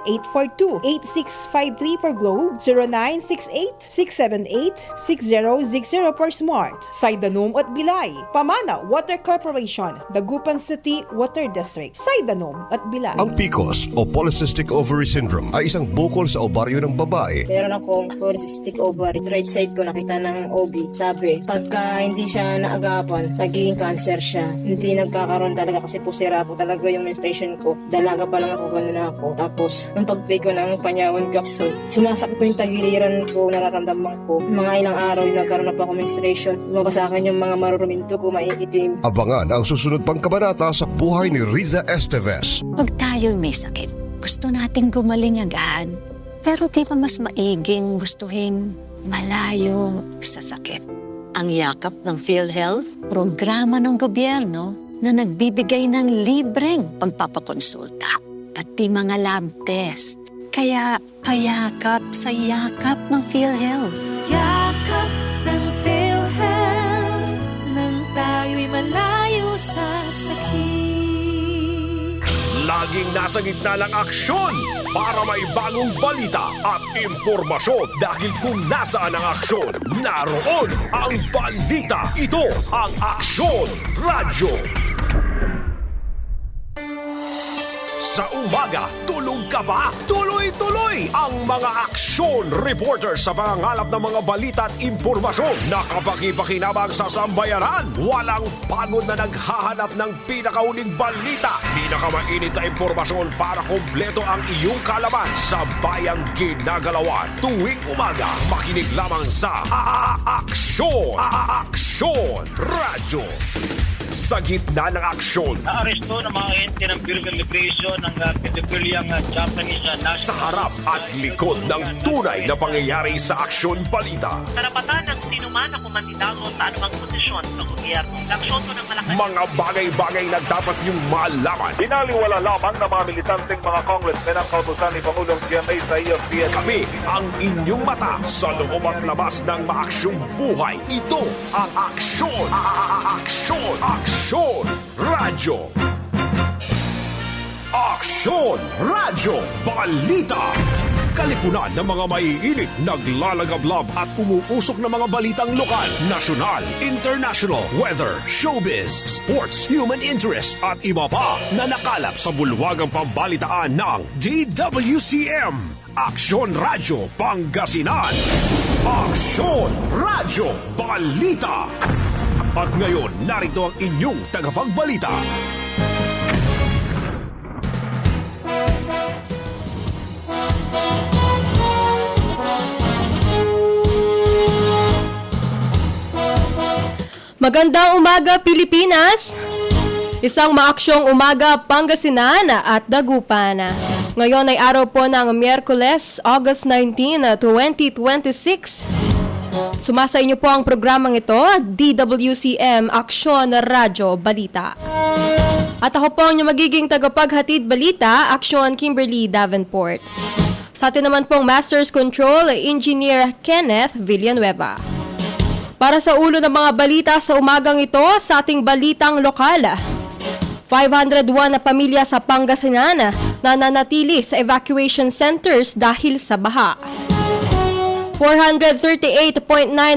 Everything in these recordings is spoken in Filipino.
0968-842-8653 for Globe, 0968-678-6060 for Smart. Saidanom at Bilay, Pamana Water Corporation, Dagupan City Water District, Saidanom at Bilay. Ang PCOS o Polycystic Ovary Syndrome ay isang bukol sa ovaryo ng babae. Meron akong polycystic ovary. Right side ko nakita ng OB. Sabi, pagka hindi siya naagapan, nagiging cancer siya. Hindi nagkakaroon talaga kasi po sira po talaga yung menstruation ko. Dalaga pa lang ako, gano'n na ako. Tapos, nung pag-take ko ng panyawan capsule, sumasakit po yung tagiliran ko, nararamdaman ko. Mga ilang araw yung nagkaroon na po ako menstruation. Lumabas sa akin yung mga maruruming dugo, maiitim. Abangan ang susunod pang kabanata sa buhay ni Riza Esteves. Pag tayo'y may sakit, gusto nating gumaling agad. Pero di ba mas maiging gustuhin malayo sa sakit? Ang yakap ng PhilHealth, programa ng gobyerno na nagbibigay ng libreng pagpapakonsulta, pati mga lab test. Kaya payakap sa yakap ng PhilHealth. Yakap ng PhilHealth, nang tayo'y malayo sa sakit. Laging nasa gitna ng aksyon para may bagong balita at impormasyon dahil kung nasaan ang aksyon, naroon ang balita. Ito ang Aksyon Radyo. Sa umaga, tulog ka ba? Tuloy-tuloy ang mga aksyon reporter sa pangangalap ng mga balita at impormasyon na kapaki-pakinabang sa sambayanan. Walang pagod na naghahanap ng pinakauling balita. Pinakamainit na impormasyon para kumpleto ang iyong kalaman sa bayang ginagalawan. Tuwing umaga, makinig lamang sa Aksyon! Aksyon Radyo! Sa gitna ng aksyon, Naaresto ng mga ente ng Bureau of Immigration ng pedophiliang Japanese national. sa harap at likod ng tunay na pangyayari sa Aksyon Balita. Karapatan ng sinuman na kumandidato sa anumang posisyon sa gobyerno. Aksyon to ng Malacanang. Mga bagay-bagay na dapat niyong malaman. Binaliwala lamang ng mga militanteng mga congressmen ang kautusan ni Pangulong GMA sa EFCN. Kami ang inyong mata sa loob at labas ng maaksyong buhay. Ito ang Aksyon! Aksyon! Aksyon Radyo! Aksyon Radyo Balita! Kalipunan ng mga maiinit, naglalagablab at umuusok na mga balitang lokal, nasyonal, international, weather, showbiz, sports, human interest at iba pa na nakalap sa bulwagang pambalitaan ng DWCM. Aksyon Radyo Pangasinan. Aksyon Radyo Balita. At ngayon, narito ang inyong tagapagbalita. Magandang umaga, Pilipinas! Isang maaksyong umaga, Pangasinan at Dagupan. Ngayon ay araw po ng Miyerkules, August 19, 2026. Sumasa inyo po ang programang ito, DWCM Aksyon Radyo Balita. At ako po ang inyong magiging tagapaghatid balita, Aksyon Kimberly Davenport. Sa atin naman pong Master's Control, Engineer Kenneth Villanueva. Para sa ulo ng mga balita sa umagang ito, sa ating balitang lokal, 501 na pamilya sa Pangasinan na nanatili sa evacuation centers dahil sa baha. 438.9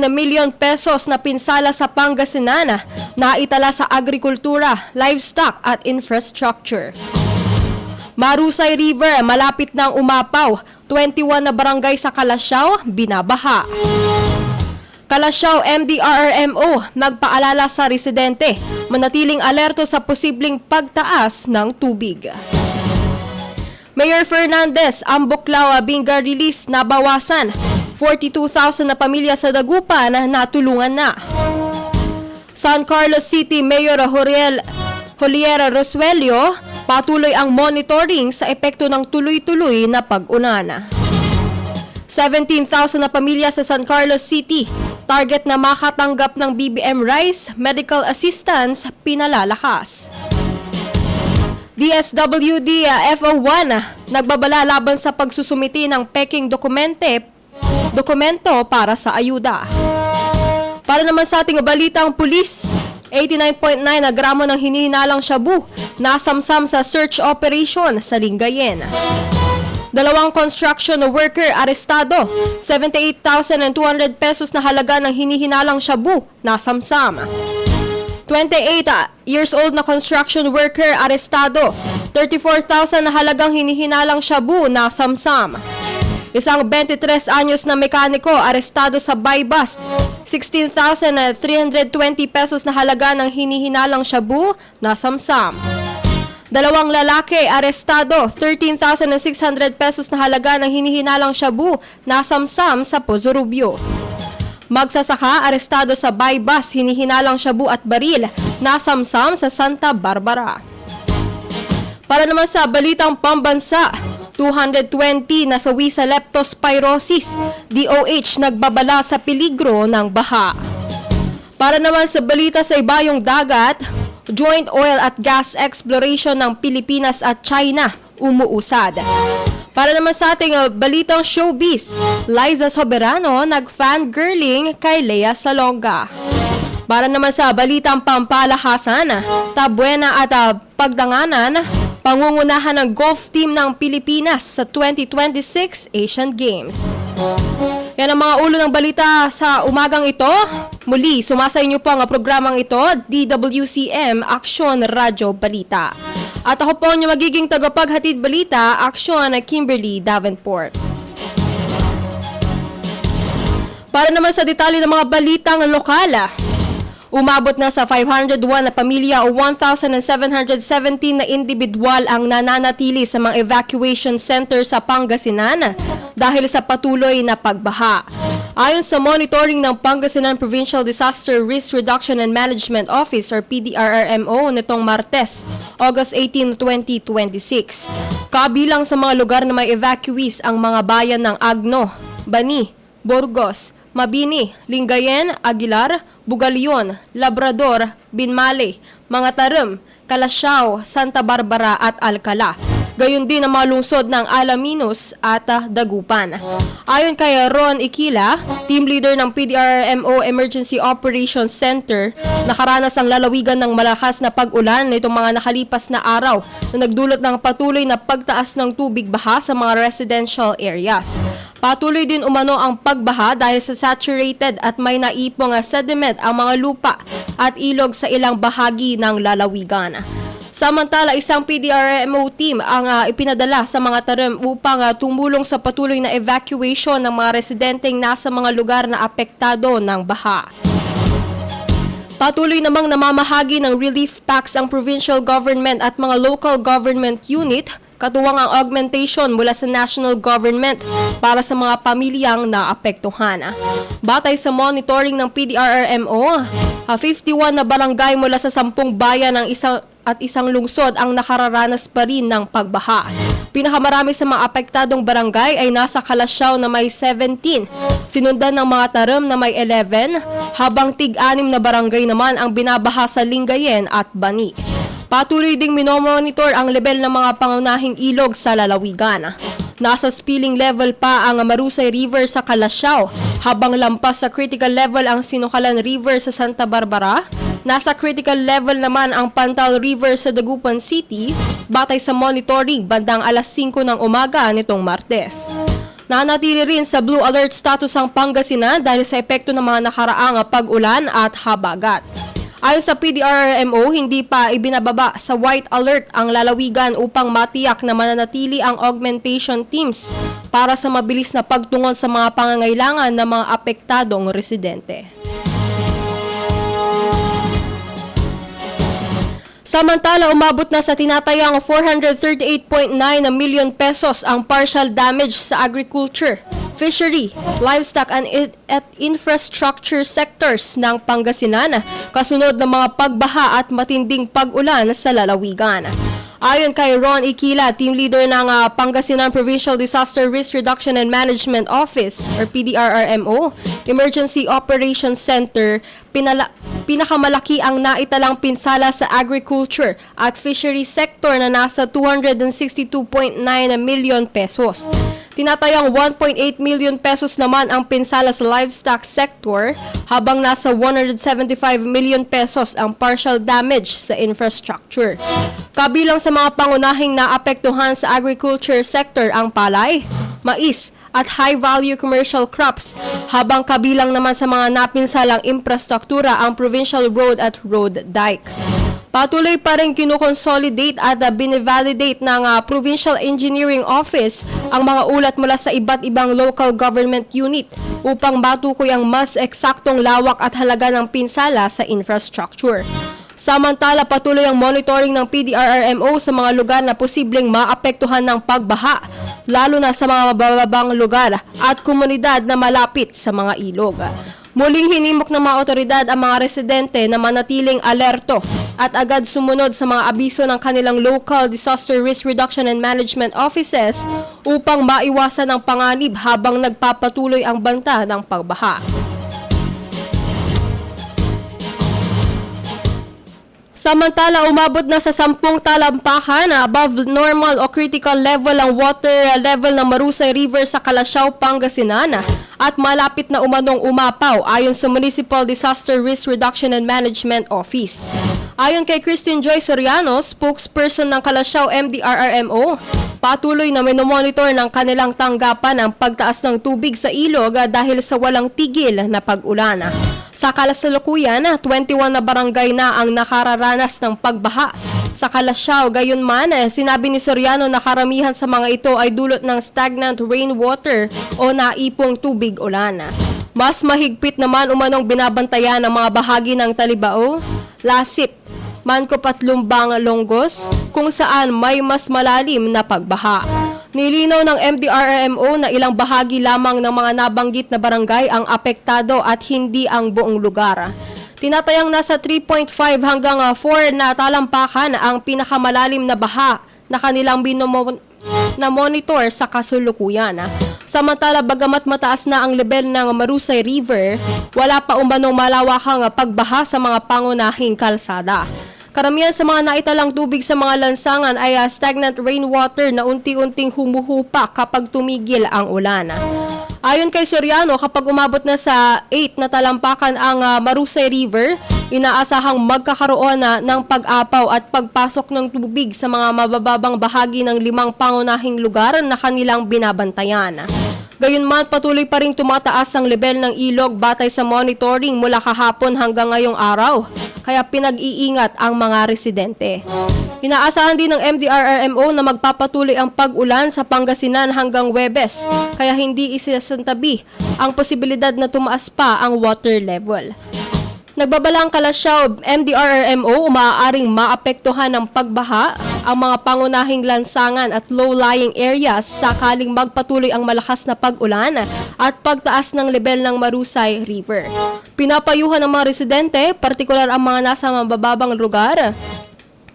million pesos na pinsala sa Pangasinan na itala sa agrikultura, livestock at infrastructure. Marusay River, malapit ng umapaw, 21 na barangay sa Kalasyaw, binabaha. Kalasyaw MDRRMO, nagpaalala sa residente, manatiling alerto sa posibleng pagtaas ng tubig. Mayor Fernandez, ang Buklaw Binga release na bawasan. 42,000 na pamilya sa Dagupan na natulungan na. San Carlos City Mayor Jolier Rosuelio, patuloy ang monitoring sa epekto ng tuloy-tuloy na pag-ulan. 17,000 na pamilya sa San Carlos City, target na makatanggap ng BBM Rice Medical Assistance, pinalalakas. DSWD FO1, nagbabala laban sa pagsusumiti ng peking dokumento para sa ayuda. Para naman sa ating balitang pulis, 89.9 na gramo ng hinihinalang shabu nasamsam sa search operation sa Lingayen. 2 construction worker arestado. 78,200 pesos na halaga ng hinihinalang shabu nasamsam. 28 years old na construction worker arestado. 34,000 na halagang hinihinalang shabu nasamsam. Isang 23 anyos na mekaniko arestado sa bypass. 16,320 pesos na halaga ng hinihinalang shabu nasamsam. 2 lalaki arestado, 13,600 pesos na halaga ng hinihinalang shabu nasamsam sa Pozo Rubio. Magsasaka arestado sa bypass, hinihinalang shabu at baril nasamsam sa Santa Barbara. Para naman sa balitang pambansa, 220 na sawi sa leptospirosis, DOH nagbabala sa peligro ng baha. Para naman sa balita sa ibayong dagat, joint oil at gas exploration ng Pilipinas at China umuusad. Para naman sa ating balitang showbiz, Liza Soberano nag-fangirling kay Lea Salonga. Para naman sa balitang pampalahasan, tabuena at pagdanganan, pangungunahan ng golf team ng Pilipinas sa 2026 Asian Games. Yan ang mga ulo ng balita sa umagang ito. Muli, sumasa inyo po ang programang ito, DWCM Aksyon Radyo Balita. At ako po ang magiging tagapaghatid balita, Aksyon Kimberly Davenport. Para naman sa detalye ng mga balitang lokal, umabot na sa 501 na pamilya o 1,717 na individual ang nananatili sa mga evacuation center sa Pangasinan dahil sa patuloy na pagbaha. Ayon sa monitoring ng Pangasinan Provincial Disaster Risk Reduction and Management Office or PDRRMO nitong Martes, August 18, 2026. Kabilang sa mga lugar na may evacuees ang mga bayan ng Agno, Bani, Burgos, Mabini, Lingayen, Aguilar, Bugalyon, Labrador, Binmale, Mga Tarum, Calasiao, Santa Barbara at Alcala. Gayon din ang mga lungsod ng Alaminos at Dagupan. Ayon kay Ron Iquila, team leader ng PDRMO Emergency Operations Center, nakaranas ang lalawigan ng malakas na pag-ulan nitong mga nakalipas na araw na nagdulot ng patuloy na pagtaas ng tubig baha sa mga residential areas. Patuloy din umano ang pagbaha dahil sa saturated at may naipong sediment ang mga lupa at ilog sa ilang bahagi ng lalawigan. Samantala, isang PDRMO team ang ipinadala sa mga Tarum upang tumulong sa patuloy na evacuation ng mga residenteng nasa mga lugar na apektado ng baha. Patuloy namang namamahagi ng relief packs ang provincial government at mga local government unit, katuwang ang augmentation mula sa national government para sa mga pamilyang naapektuhan. Batay sa monitoring ng PDRRMO, 51 na barangay mula sa 10 bayan ng isang lungsod ang nakararanas pa rin ng pagbaha. Pinakamarami sa mga apektadong barangay ay nasa Calasiao na may 17, sinundan ng mga Tarum na may 11, habang tig-6 na barangay naman ang binabaha sa Lingayen at Bani. Patuloy ding minomonitor ang level ng mga pangunahing ilog sa lalawigan. Nasa spilling level pa ang Marusay River sa Calasiao, habang lampas sa critical level ang Sinukalan River sa Santa Barbara. Nasa critical level naman ang Pantal River sa Dagupan City, batay sa monitoring bandang alas 5 ng umaga nitong Martes. Nanatili rin sa blue alert status ang Pangasinan dahil sa epekto ng mga nakaraang pag-ulan at habagat. Ayon sa PDRMO, hindi pa ibinababa sa white alert ang lalawigan upang matiyak na mananatili ang augmentation teams para sa mabilis na pagtungon sa mga pangangailangan ng mga apektadong residente. Samantala, umabot na sa tinatayang 438.9 na milyon pesos ang partial damage sa agriculture, fishery, livestock at infrastructure sectors ng Pangasinan kasunod ng mga pagbaha at matinding pag-ulan sa lalawigan. Ayon kay Ron Iquila, team leader ng Pangasinan Provincial Disaster Risk Reduction and Management Office or PDRRMO Emergency Operations Center, pinakamalaki ang naitalang pinsala sa agriculture at fishery sector na nasa 262.9 milyon pesos. Tinatayang 1.8 million pesos naman ang pinsala sa livestock sector habang nasa 175 million pesos ang partial damage sa infrastructure. Kabilang sa mga pangunahing naapektuhan sa agriculture sector ang palay, mais at high-value commercial crops habang kabilang naman sa mga napinsalang infrastruktura ang provincial road at road dike. Patuloy pa rin kinukonsolidate at binivalidate ng Provincial Engineering Office ang mga ulat mula sa iba't ibang local government unit upang matukoy ang mas eksaktong lawak at halaga ng pinsala sa infrastructure. Samantala, patuloy ang monitoring ng PDRRMO sa mga lugar na posibleng maapektuhan ng pagbaha, lalo na sa mga mababang lugar at komunidad na malapit sa mga ilog. Muling hinimok ng mga otoridad ang mga residente na manatiling alerto at agad sumunod sa mga abiso ng kanilang local disaster risk reduction and management offices upang maiwasan ang panganib habang nagpapatuloy ang banta ng pagbaha. Samantala, umabot na sa 10 talampakan na above normal o critical level ang water level ng Marusay River sa Calasiao, Pangasinan at malapit na umanong umapaw ayon sa Municipal Disaster Risk Reduction and Management Office. Ayon kay Christine Joy Soriano, spokesperson ng Calasiao MDRRMO, patuloy na minomonitor ng kanilang tanggapan ang pagtaas ng tubig sa ilog dahil sa walang tigil na pag-ulan. Sa kasalukuyan, 21 na barangay na ang nakararanas ng pagbaha. Sa Calasiao, gayunman, sinabi ni Soriano na karamihan sa mga ito ay dulot ng stagnant rainwater o naipong tubig ulan. Mas mahigpit naman umanong binabantayan ng mga bahagi ng Talibao, Lasip, Mancop at Lumbang Longgos kung saan may mas malalim na pagbaha. Nilinaw ng MDRRMO na ilang bahagi lamang ng mga nabanggit na barangay ang apektado at hindi ang buong lugar. Tinatayang nasa 3.5 hanggang 4 na talampakan ang pinakamalalim na baha na kanilang monitor sa kasulukuyan. Samantala, bagamat mataas na ang level ng Marusay River, wala pa umanong malawakang pagbaha sa mga pangunahing kalsada. Karamihan sa mga naitalang tubig sa mga lansangan ay stagnant rainwater na unti-unting humuhupa kapag tumigil ang ulan. Ayon kay Soriano, kapag umabot na sa 8 na talampakan ang Marusay River, inaasahang magkakaroon na ng pag-apaw at pagpasok ng tubig sa mga mabababang bahagi ng 5 pangunahing lugar na kanilang binabantayan. Gayunman, patuloy pa rin tumataas ang level ng ilog batay sa monitoring mula kahapon hanggang ngayong araw, kaya pinag-iingat ang mga residente. Inaasahan din ng MDRRMO na magpapatuloy ang pag-ulan sa Pangasinan hanggang Huwebes, kaya hindi isasantabi ang posibilidad na tumaas pa ang water level. Nagbabala ang Calasiao MDRRMO maaaring maapektuhan ng pagbaha ang mga pangunahing lansangan at low-lying areas sakaling magpatuloy ang malakas na pag-ulan at pagtaas ng level ng Marusay River. Pinapayuhan ng mga residente, partikular ang mga nasa mabababang lugar,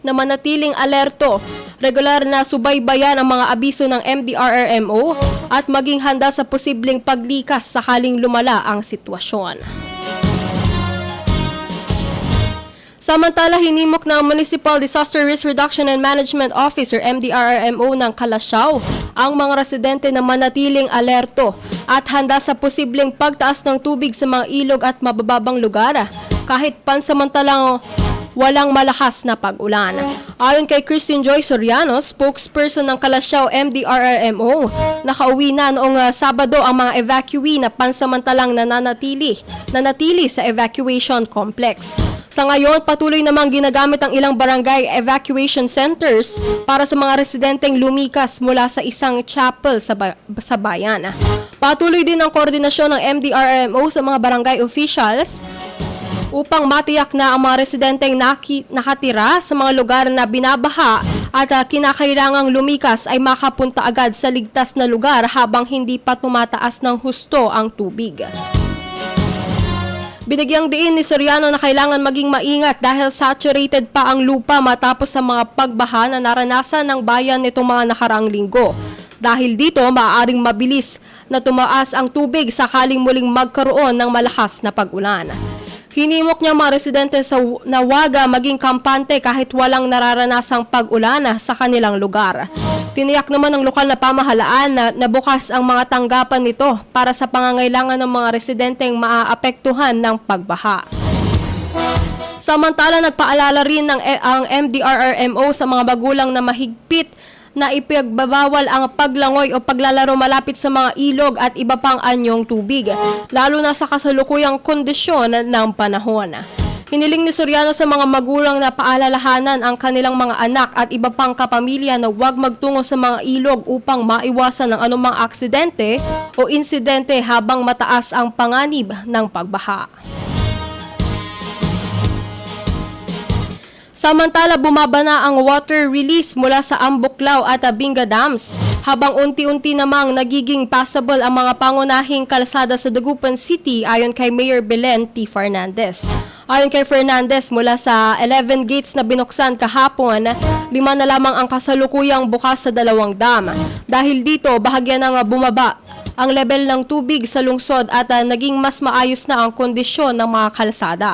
na manatiling alerto, regular na subaybayan ang mga abiso ng MDRRMO at maging handa sa posibleng paglikas sakaling lumala ang sitwasyon. Samantala, hinimok ng Municipal Disaster Risk Reduction and Management Office or MDRRMO ng Calasiao ang mga residente na manatiling alerto at handa sa posibleng pagtaas ng tubig sa mga ilog at mabababang lugar kahit pansamantalang walang malakas na pag-ulan. Ayon kay Christine Joy Soriano, spokesperson ng Calasiao MDRRMO, nakauwi na noong Sabado ang mga evacuee na pansamantalang nanatili sa evacuation complex. Sa ngayon, patuloy namang ginagamit ang ilang barangay evacuation centers para sa mga residenteng lumikas mula sa isang chapel sa bayan. Patuloy din ang koordinasyon ng MDRRMO sa mga barangay officials upang matiyak na ang mga residenteng nakatira sa mga lugar na binabaha at kinakailangang lumikas ay makapunta agad sa ligtas na lugar habang hindi pa tumataas ng husto ang tubig. Binigyang diin ni Soriano na kailangan maging maingat dahil saturated pa ang lupa matapos sa mga pagbaha na naranasan ng bayan nitong mga nakaraang linggo. Dahil dito, maaaring mabilis na tumaas ang tubig sakaling muling magkaroon ng malakas na pag-ulan. Hinimok niya mga residente na huwag maging kampante kahit walang nararanasang pag-ulan sa kanilang lugar. Tiniyak naman ng lokal na pamahalaan na bukas ang mga tanggapan nito para sa pangangailangan ng mga residenteng maaapektuhan ng pagbaha. Samantala, nagpaalala rin ang MDRRMO sa mga magulang na mahigpit na ipagbabawal ang paglangoy o paglalaro malapit sa mga ilog at iba pang anyong tubig, lalo na sa kasalukuyang kondisyon ng panahon. Hiniling ni Soriano sa mga magulang na paalalahanan ang kanilang mga anak at iba pang kapamilya na huwag magtungo sa mga ilog upang maiwasan ang anumang aksidente o insidente habang mataas ang panganib ng pagbaha. Samantala, bumaba na ang water release mula sa Ambuklaw at Binga Dams, habang unti-unti namang nagiging passable ang mga pangunahing kalsada sa Dagupan City ayon kay Mayor Belen T. Fernandez. Ayon kay Fernandez, mula sa 11 gates na binuksan kahapon, 5 na lamang ang kasalukuyang bukas sa 2 dam. Dahil dito, bahagya na nga bumaba ang level ng tubig sa lungsod at naging mas maayos na ang kondisyon ng mga kalsada.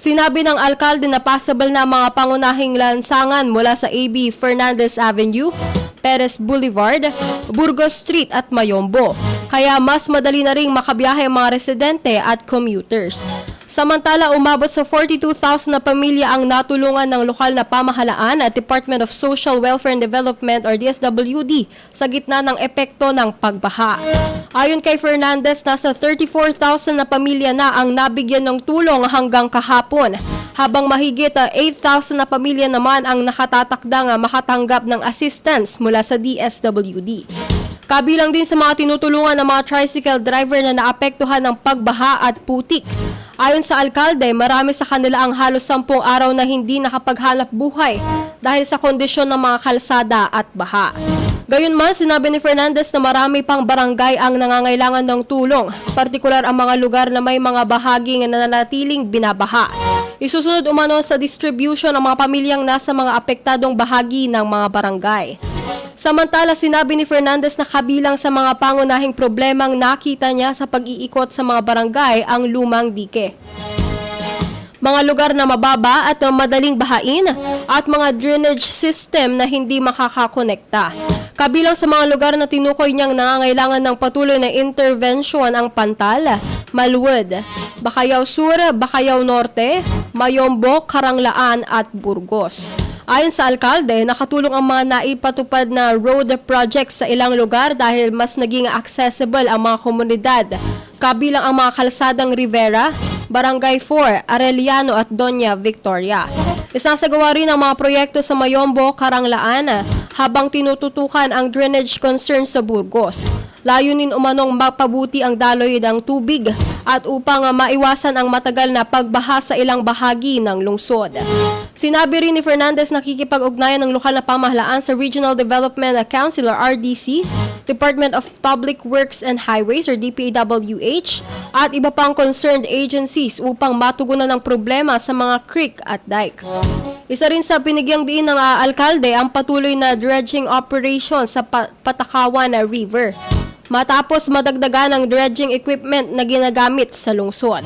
Sinabi ng alkalde na possible na mga pangunahing lansangan mula sa AB Fernandez Avenue, Perez Boulevard, Burgos Street at Mayombo. Kaya mas madali na ring makabiyahe ang mga residente at commuters. Samantala, umabot sa 42,000 na pamilya ang natulungan ng lokal na pamahalaan at Department of Social Welfare and Development or DSWD sa gitna ng epekto ng pagbaha. Ayon kay Fernandez, nasa 34,000 na pamilya na ang nabigyan ng tulong hanggang kahapon, habang mahigit 8,000 na pamilya naman ang nakatatakdang makatanggap ng assistance mula sa DSWD. Kabilang din sa mga tinutulungan ng mga tricycle driver na naapektuhan ng pagbaha at putik. Ayon sa alkalde, marami sa kanila ang halos 10 araw na hindi nakapaghanap buhay dahil sa kondisyon ng mga kalsada at baha. Gayunman, sinabi ni Fernandez na marami pang barangay ang nangangailangan ng tulong, partikular ang mga lugar na may mga bahaging nananatiling binabaha. Isusunod umano sa distribution ang mga pamilyang nasa mga apektadong bahagi ng mga barangay. Samantala, sinabi ni Fernandez na kabilang sa mga pangunahing problemang nakita niya sa pag-iikot sa mga barangay ang lumang dike, mga lugar na mababa at madaling bahain, at mga drainage system na hindi makakakonekta. Kabilang sa mga lugar na tinukoy niyang nangangailangan ng patuloy na intervention ang Pantal, Malwood, Bacayao Sur, Bacayao Norte, Mayombo, Karanglaan at Burgos. Ayon sa alkalde, nakatulong ang mga naipatupad na road projects sa ilang lugar dahil mas naging accessible ang mga komunidad. Kabilang ang mga kalsadang Rivera, Barangay 4, Arellano at Doña Victoria. Isasagawa rin ang mga proyekto sa Mayombo, Karanglaan, habang tinututukan ang drainage concerns sa Burgos. Layunin umanong mapabuti ang daloy ng tubig at upang maiwasan ang matagal na pagbaha sa ilang bahagi ng lungsod. Sinabi rin ni Fernandez na nakikipag-ugnayan ng lokal na pamahalaan sa Regional Development Council or RDC, Department of Public Works and Highways or DPWH, at iba pang concerned agencies upang matugunan ang problema sa mga creek at dike. Isa rin sa binigyang diin ng alkalde ang patuloy na dredging operation sa Patakawan River, matapos madagdagan ang dredging equipment na ginagamit sa lungsod.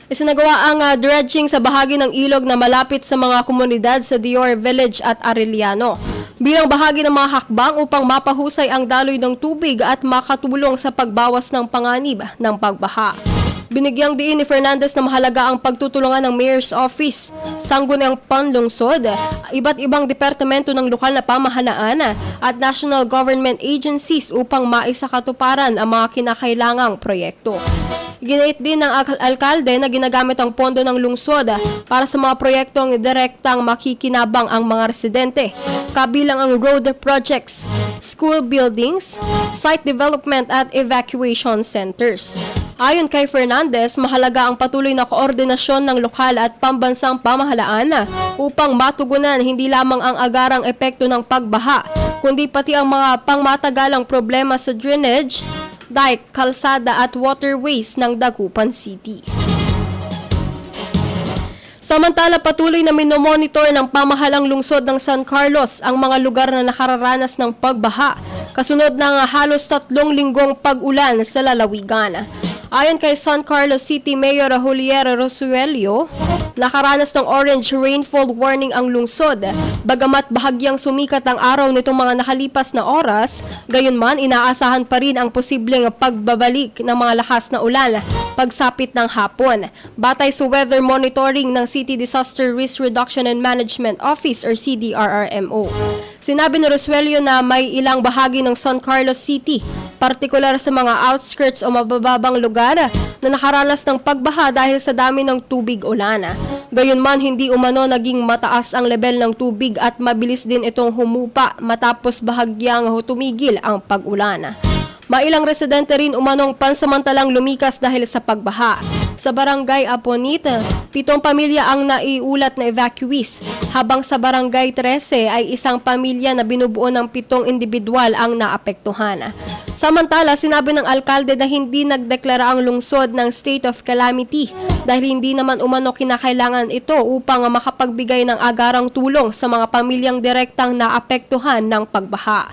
Isinagawa ang dredging sa bahagi ng ilog na malapit sa mga komunidad sa Dior Village at Arellano, bilang bahagi ng mga hakbang upang mapahusay ang daloy ng tubig at makatulong sa pagbawas ng panganib ng pagbaha. Binigyang diin ni Fernandez na mahalaga ang pagtutulungan ng Mayor's Office, Sangguniang Panlungsod, iba't ibang departamento ng lokal na pamahalaan at national government agencies upang maisakatuparan ang mga kinakailangang proyekto. Ginait din ng alkalde na ginagamit ang pondo ng lungsod para sa mga proyektong direktang makikinabang ang mga residente, kabilang ang road projects, school buildings, site development at evacuation centers. Ayon kay Fernandez, mahalaga ang patuloy na koordinasyon ng lokal at pambansang pamahalaan upang matugunan hindi lamang ang agarang epekto ng pagbaha, kundi pati ang mga pangmatagalang problema sa drainage, dike, kalsada at waterways ng Dagupan City. Samantala, patuloy na minomonitor ng pamahalang lungsod ng San Carlos ang mga lugar na nakararanas ng pagbaha, kasunod ng halos 3 linggong pag-ulan sa lalawigan. Ayon kay San Carlos City Mayor Julier Rosuelio, Nakaranas ng orange rainfall warning ang lungsod. Bagamat bahagyang sumikat ang araw nitong mga nakalipas na oras, gayunman inaasahan pa rin ang posibleng pagbabalik ng mga lakas na ulan pagsapit ng hapon. Batay sa weather monitoring ng City Disaster Risk Reduction and Management Office or CDRRMO. Sinabi ni Rosuelio na may ilang bahagi ng San Carlos City, partikular sa mga outskirts o mabababang lugar na nakaranas ng pagbaha dahil sa dami ng tubig ulan. Gayunman, hindi umano naging mataas ang level ng tubig at mabilis din itong humupa matapos bahagyang tumigil ang pag-ulan. Mailang residente rin umanong pansamantalang lumikas dahil sa pagbaha. Sa barangay Aponit, 7 pamilya ang naiulat na evacuees, habang sa barangay 13 ay isang pamilya na binubuo ng 7 individual ang naapektuhan. Samantala, sinabi ng alkalde na hindi nagdeklara ang lungsod ng state of calamity dahil hindi naman umano kinakailangan ito upang makapagbigay ng agarang tulong sa mga pamilyang direktang naapektuhan ng pagbaha.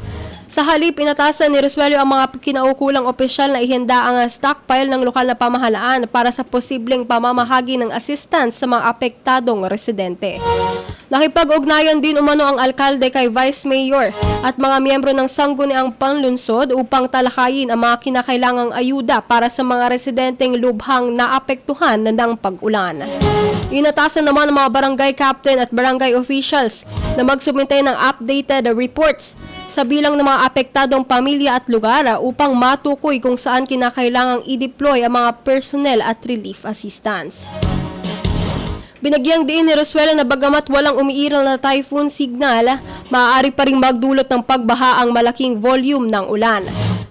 Sa halip, inatasan ni Rosuelio ang mga kinaukulang opisyal na ihanda ang stockpile ng lokal na pamahalaan para sa posibleng pamamahagi ng assistance sa mga apektadong residente. Nakipag-ugnayan din umano ang alkalde kay Vice Mayor at mga miyembro ng sangguniang panlunsod upang talakayin ang mga kinakailangang ayuda para sa mga residenteng lubhang naapektuhan ng pag-ulan. Inatasan naman ng mga barangay captain at barangay officials na magsubmit ng updated reports sa bilang ng mga apektadong pamilya at lugar upang matukoy kung saan kinakailangang i-deploy ang mga personnel at relief assistance. Binagyang diin ni Rosuelio na bagamat walang umiiral na typhoon signal, maaari pa ring magdulot ng pagbaha ang malaking volume ng ulan.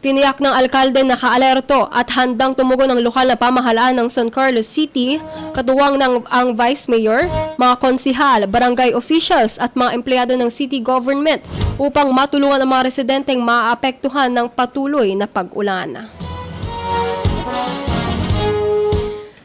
Tiniyak ng alkalde na naka-alerto at handang tumugon ng lokal na pamahalaan ng San Carlos City, katuwang ng ang Vice Mayor, mga konsihal, barangay officials at mga empleyado ng city government upang matulungan ang mga residenteng maapektuhan ng patuloy na pag-ulan.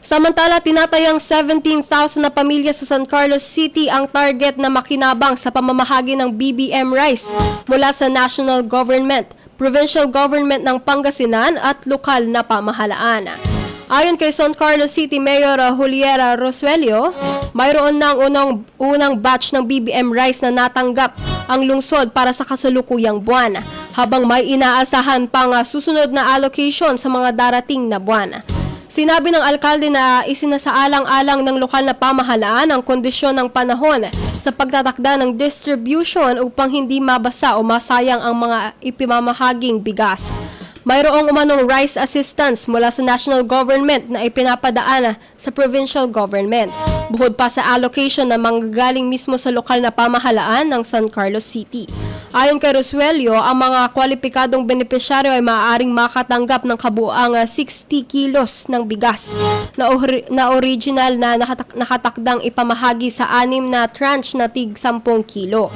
Samantala, tinatayang 17,000 na pamilya sa San Carlos City ang target na makinabang sa pamamahagi ng BBM rice mula sa national government, provincial government ng Pangasinan at lokal na pamahalaan. Ayon kay San Carlos City Mayor Juliera Rosuelio, mayroon ng unang batch ng BBM rice na natanggap ang lungsod para sa kasalukuyang buwan, habang may inaasahan pang susunod na allocation sa mga darating na buwan. Sinabi ng alkalde na isinasaalang-alang ng lokal na pamahalaan ang kondisyon ng panahon sa pagtatakda ng distribution upang hindi mabasa o masayang ang mga ipinamahaging bigas. Mayroong umanong rice assistance mula sa national government na ipinapadaan sa provincial government, bukod pa sa allocation na manggagaling mismo sa lokal na pamahalaan ng San Carlos City. Ayon kay Rosuelio, ang mga kwalipikadong benepisyaryo ay maaaring makatanggap ng kabuuang 60 kilos ng bigas na original na nakatakdang ipamahagi sa 6 na tranche na tig 10 kilo.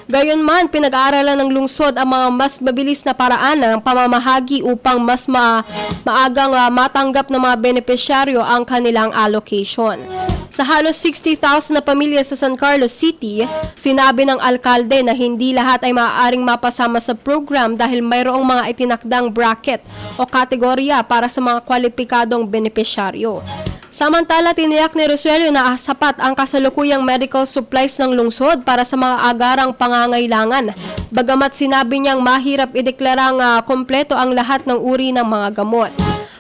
Gayunman, pinag-aaralan ng lungsod ang mga mas mabilis na paraan ng pamamahagi upang mas maagang matanggap ng mga benepisyaryo ang kanilang allocation. Sa halos 60,000 na pamilya sa San Carlos City, sinabi ng alkalde na hindi lahat ay maaaring mapasama sa program dahil mayroong mga itinakdang bracket o kategorya para sa mga kwalipikadong benepisyaryo. Samantala, tiniyak ni Rosuelio na sapat ang kasalukuyang medical supplies ng lungsod para sa mga agarang pangangailangan. Bagamat sinabi niyang mahirap ideklarang kompleto ang lahat ng uri ng mga gamot.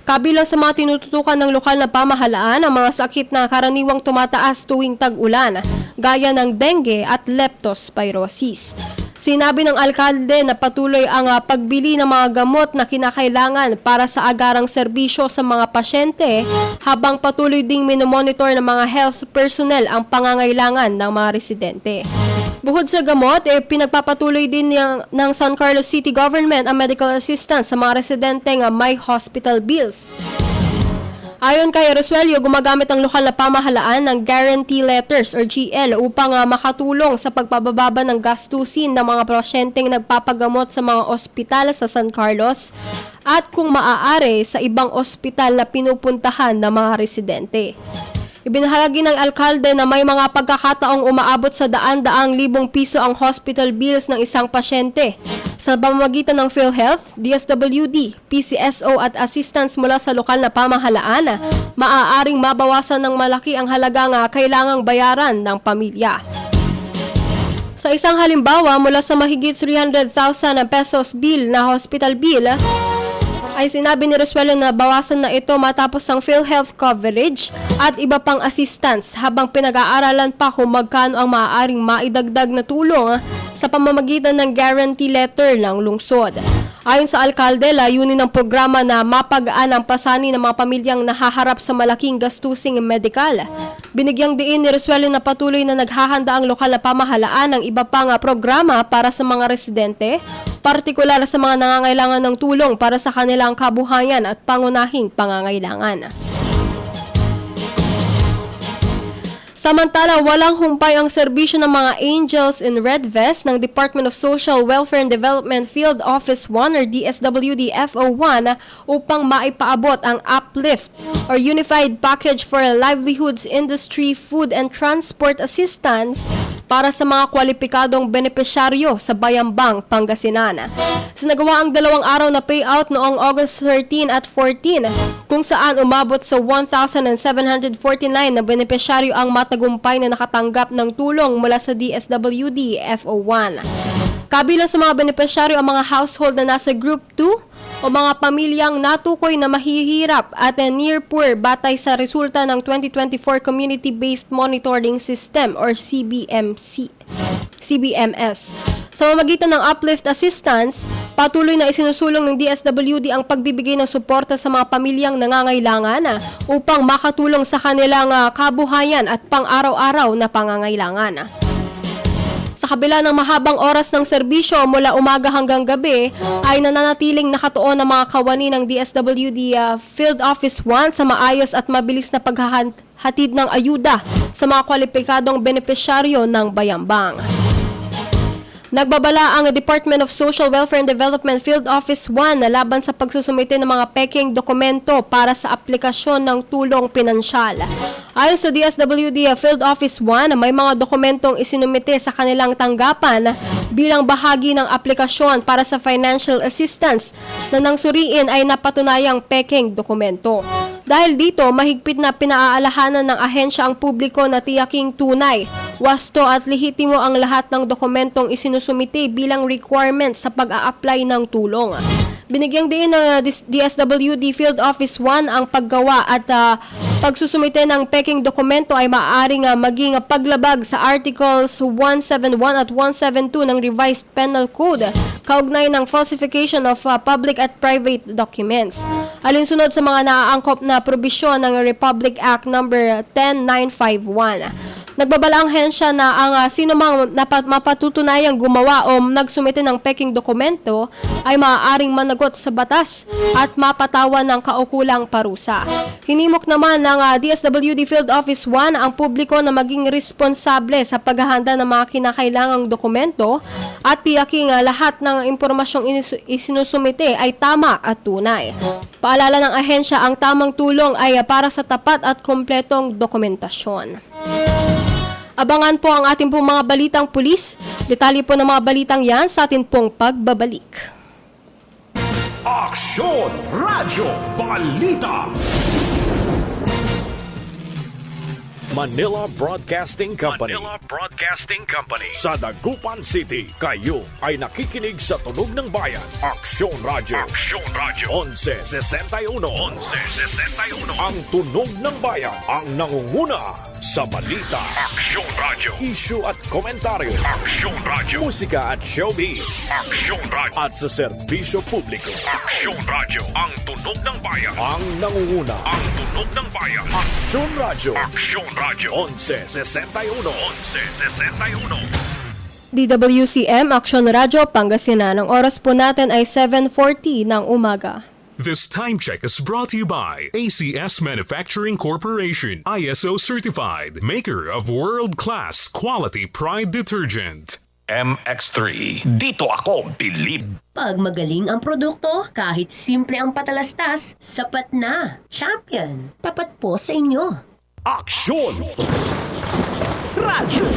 Kabilang sa mga tinututukan ng lokal na pamahalaan ang mga sakit na karaniwang tumataas tuwing tag-ulan, gaya ng dengue at leptospirosis. Sinabi ng alkalde na patuloy ang pagbili ng mga gamot na kinakailangan para sa agarang serbisyo sa mga pasyente, habang patuloy ding minomonitor ng mga health personnel ang pangangailangan ng mga residente. Bukod sa gamot, pinagpapatuloy din ng San Carlos City Government ang medical assistance sa mga residenteng may hospital bills. Ayon kay Rosuelio, gumagamit ang lokal na pamahalaan ng guarantee letters or GL upang makatulong sa pagpababa ng gastusin ng mga pasyenteng nagpapagamot sa mga ospital sa San Carlos at kung maaari sa ibang ospital na pinupuntahan ng mga residente. Ibinahagi ng alkalde na may mga pagkakataong umaabot sa daan-daang libong piso ang hospital bills ng isang pasyente. Sa pamamagitan ng PhilHealth, DSWD, PCSO at assistance mula sa lokal na pamahalaan, maaaring mabawasan ng malaki ang halagang kailangang bayaran ng pamilya. Sa isang halimbawa, mula sa mahigit 300,000 pesos bill na hospital bill, ay sinabi ni Resuelo na bawasan na ito matapos ang PhilHealth coverage at iba pang assistance habang pinag-aaralan pa kung magkano ang maaaring maidagdag na tulong sa pamamagitan ng guarantee letter ng lungsod. Ayon sa alkalde, layunin ng programa na mapagaan ang pasani ng mga pamilyang nahaharap sa malaking gastusing medikal. Binigyang diin ni Resuelo na patuloy na naghahanda ang lokal na pamahalaan ng iba pang programa para sa mga residente, partikular sa mga nangangailangan ng tulong para sa kanilang kabuhayan at pangunahing pangangailangan. Samantala, walang humpay ang serbisyo ng mga Angels in Red Vest ng Department of Social Welfare and Development Field Office 1 or DSWD FO1 upang maipaabot ang Uplift or Unified Package for Livelihoods Industry Food and Transport Assistance para sa mga kwalipikadong benepisyaryo sa Bayambang, Pangasinan. Sinagawa ang 2 araw na payout noong August 13 at 14 kung saan umabot sa 1,749 na benepisyaryo ang matagumpay na nakatanggap ng tulong mula sa DSWD FO1. Kabilang sa mga benepisyaryo ang mga household na nasa Group 2 o mga pamilyang natukoy na mahihirap at near poor batay sa resulta ng 2024 Community-Based Monitoring System or CBMS. Sa pamamagitan ng Uplift Assistance, patuloy na isinusulong ng DSWD ang pagbibigay ng suporta sa mga pamilyang nangangailangan upang makatulong sa kanilang kabuhayan at pang-araw-araw na pangangailangan. Sa kabila ng mahabang oras ng serbisyo mula umaga hanggang gabi, ay nananatiling nakatuon ang mga kawani ng DSWD Field Office 1 sa maayos at mabilis na paghahatid ng ayuda sa mga kwalipikadong benepisyaryo ng Bayambang. Nagbabala ang Department of Social Welfare and Development Field Office 1 na laban sa pagsusumite ng mga peking dokumento para sa aplikasyon ng tulong pinansyal. Ayon sa DSWD Field Office 1, may mga dokumentong isinumite sa kanilang tanggapan bilang bahagi ng aplikasyon para sa financial assistance na nang suriin ay napatunayang peking dokumento. Dahil dito, mahigpit na pinaaalahanan ng ahensya ang publiko na tiyaking tunay, wasto at lehitimo ang lahat ng dokumentong isinusumite bilang requirement sa pag-a-apply ng tulong. Binigyang din ng DSWD Field Office 1 ang paggawa at pagsusumite ng peking dokumento ay maaaring maging paglabag sa Articles 171 at 172 ng Revised Penal Code kaugnay ng falsification of public at private documents. Alinsunod sa mga naaangkop na probisyon ng Republic Act No. 10951. Nagbabala ang hensya na ang sino mang mapatutunayang gumawa o nagsumite ng peking dokumento ay maaaring managot sa batas at mapatawan ng kaukulang parusa. Hinimok naman ng DSWD Field Office 1 ang publiko na maging responsable sa paghahanda ng mga kinakailangang dokumento at tiyaking lahat ng impormasyong isinusumite ay tama at tunay. Paalala ng ahensya, ang tamang tulong ay para sa tapat at kompletong dokumentasyon. Abangan po ang ating pong mga balitang pulis. Detalye po ng mga balitang yan sa ating pong pagbabalik. Aksyon Radyo Balita Manila Broadcasting Company. Sa Dagupan City, kayo ay nakikinig sa Tunog ng Bayan. Aksyon Radyo. 1161. Ang Tunog ng Bayan ang nangunguna sa balita. Aksyon Radyo. Issue at komentaryo. Aksyon Radyo. Musika at showbiz. Aksyon Radyo. At sa serbisyo publiko. Aksyon Radyo. Ang Tunog ng Bayan ang nangunguna. Ang Tunog ng Bayan. Aksyon Radyo. Aksyon Radyo 1161. DWCM Aksyon Radyo Pangasinan. Ang oras po natin ay 7:40 ng umaga. This time check is brought to you by ACS Manufacturing Corporation, ISO certified, maker of world-class quality Pride detergent. MX3. Dito ako bilib. Pag magaling ang produkto, kahit simple ang patalastas, sapat na. Champion, tapat po sa inyo. Aksyon! Radyo!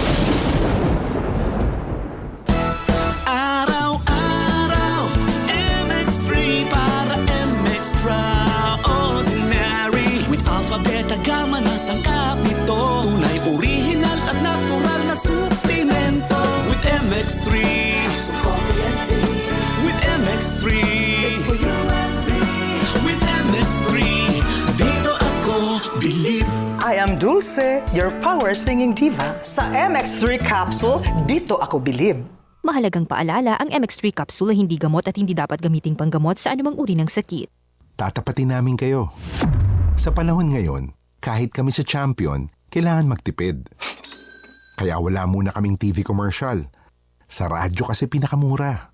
Araw-araw, MX3 para MX-Traordinary. With Alpha, Beta, Gamma na sangkap nito. Tunay, original at natural na suplemento. With MX3, so coffee and tea. With MX3, it's for you and me. With MX3, dito ako believe. I am Dulce, your power singing diva. Sa MX3 capsule, dito ako bilib. Mahalagang paalala, ang MX3 capsule ay hindi gamot at hindi dapat gamiting panggamot sa anumang uri ng sakit. Tatapatin namin kayo. Sa panahon ngayon, kahit kami sa Champion, kailangan magtipid. Kaya wala muna kaming TV commercial. Sa radyo kasi pinakamura.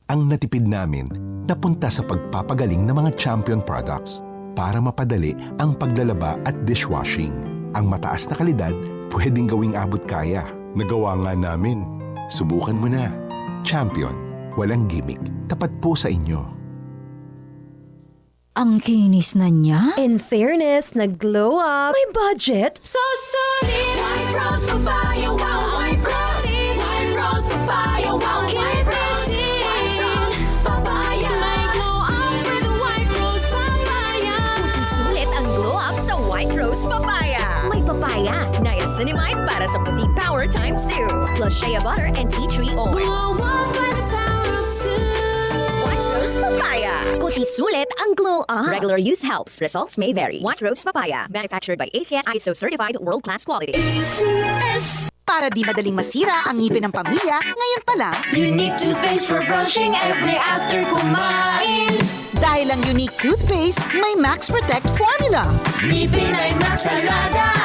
Ang natipid namin, napunta sa pagpapagaling ng mga Champion products para mapadali ang paglalaba at dishwashing. Ang mataas na kalidad, pwedeng gawing abot kaya. Nagawa nga namin. Subukan mo na. Champion. Walang gimmick. Tapat po sa inyo. Ang kinis na niya? In fairness, nag-glow up. May budget? So solid. White Rose Papaya, wow, White Rose. White Rose Papaya, wow, White Rose. White Rose Papaya. May glow up with White Rose Papaya. Sulit ang glow up sa White Rose Papaya. May papaya, niacinamide para sa puti power times 2. Plus shea butter and tea tree oil. Glow up by the power of 2. White Rose Papaya. Kuti sulit ang glow up. Regular use helps. Results may vary. White Rose Papaya. Manufactured by ACS ISO certified world-class quality. ACS. Para di madaling masira ang ngipin ng pamilya, ngayon pa lang, Unique toothpaste for brushing every after kumain. dahil ang unique toothpaste, may Max Protect formula. Ngipin ay Max Alaga.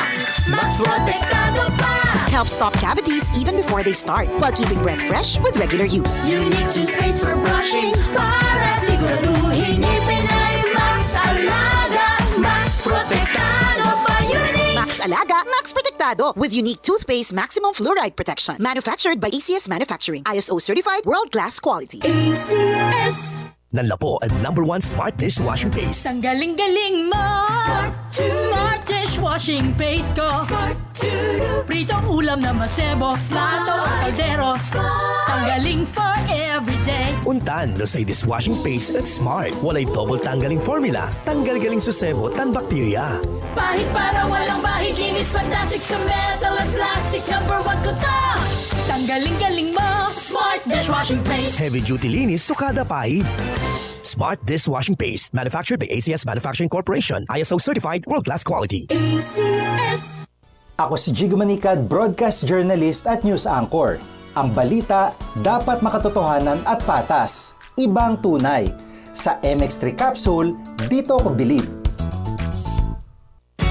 Max Protektado pa. Helps stop cavities even before they start, while keeping breath fresh with regular use. Unique toothpaste for brushing para siguraduhin ngipin ay Max Alaga. Max Protektado pa. Unique. Max Alaga, Max Protectado with unique toothpaste maximum fluoride protection. Manufactured by ACS Manufacturing. ISO certified world-class quality. ACS. Nanlapo ang #1 Smart Dishwashing Paste. Ang galing-galing mo! Smart dishwashing paste ko! Pritong ulam na masebo, plato, kaldero. Ang galing for everyday. Untan no say dishwashing paste at Smart. Walay double tanggaling formula. Tanggal-galing susebo tan bakterya. Bahid para walang bahid, linis fantastic sa metal at plastic. #1 ko to! Tanggaling-galing mo! Smart dishwashing paste. Heavy duty linis sukada pahid. Smart Dishwashing Paste. Manufactured by ACS Manufacturing Corporation. ISO certified world-class quality. ACS. Ako si Jigo Manicad, broadcast journalist at news anchor. Ang balita dapat makatotohanan at patas. Ibang tunay. Sa MX3 capsule, dito ko believe.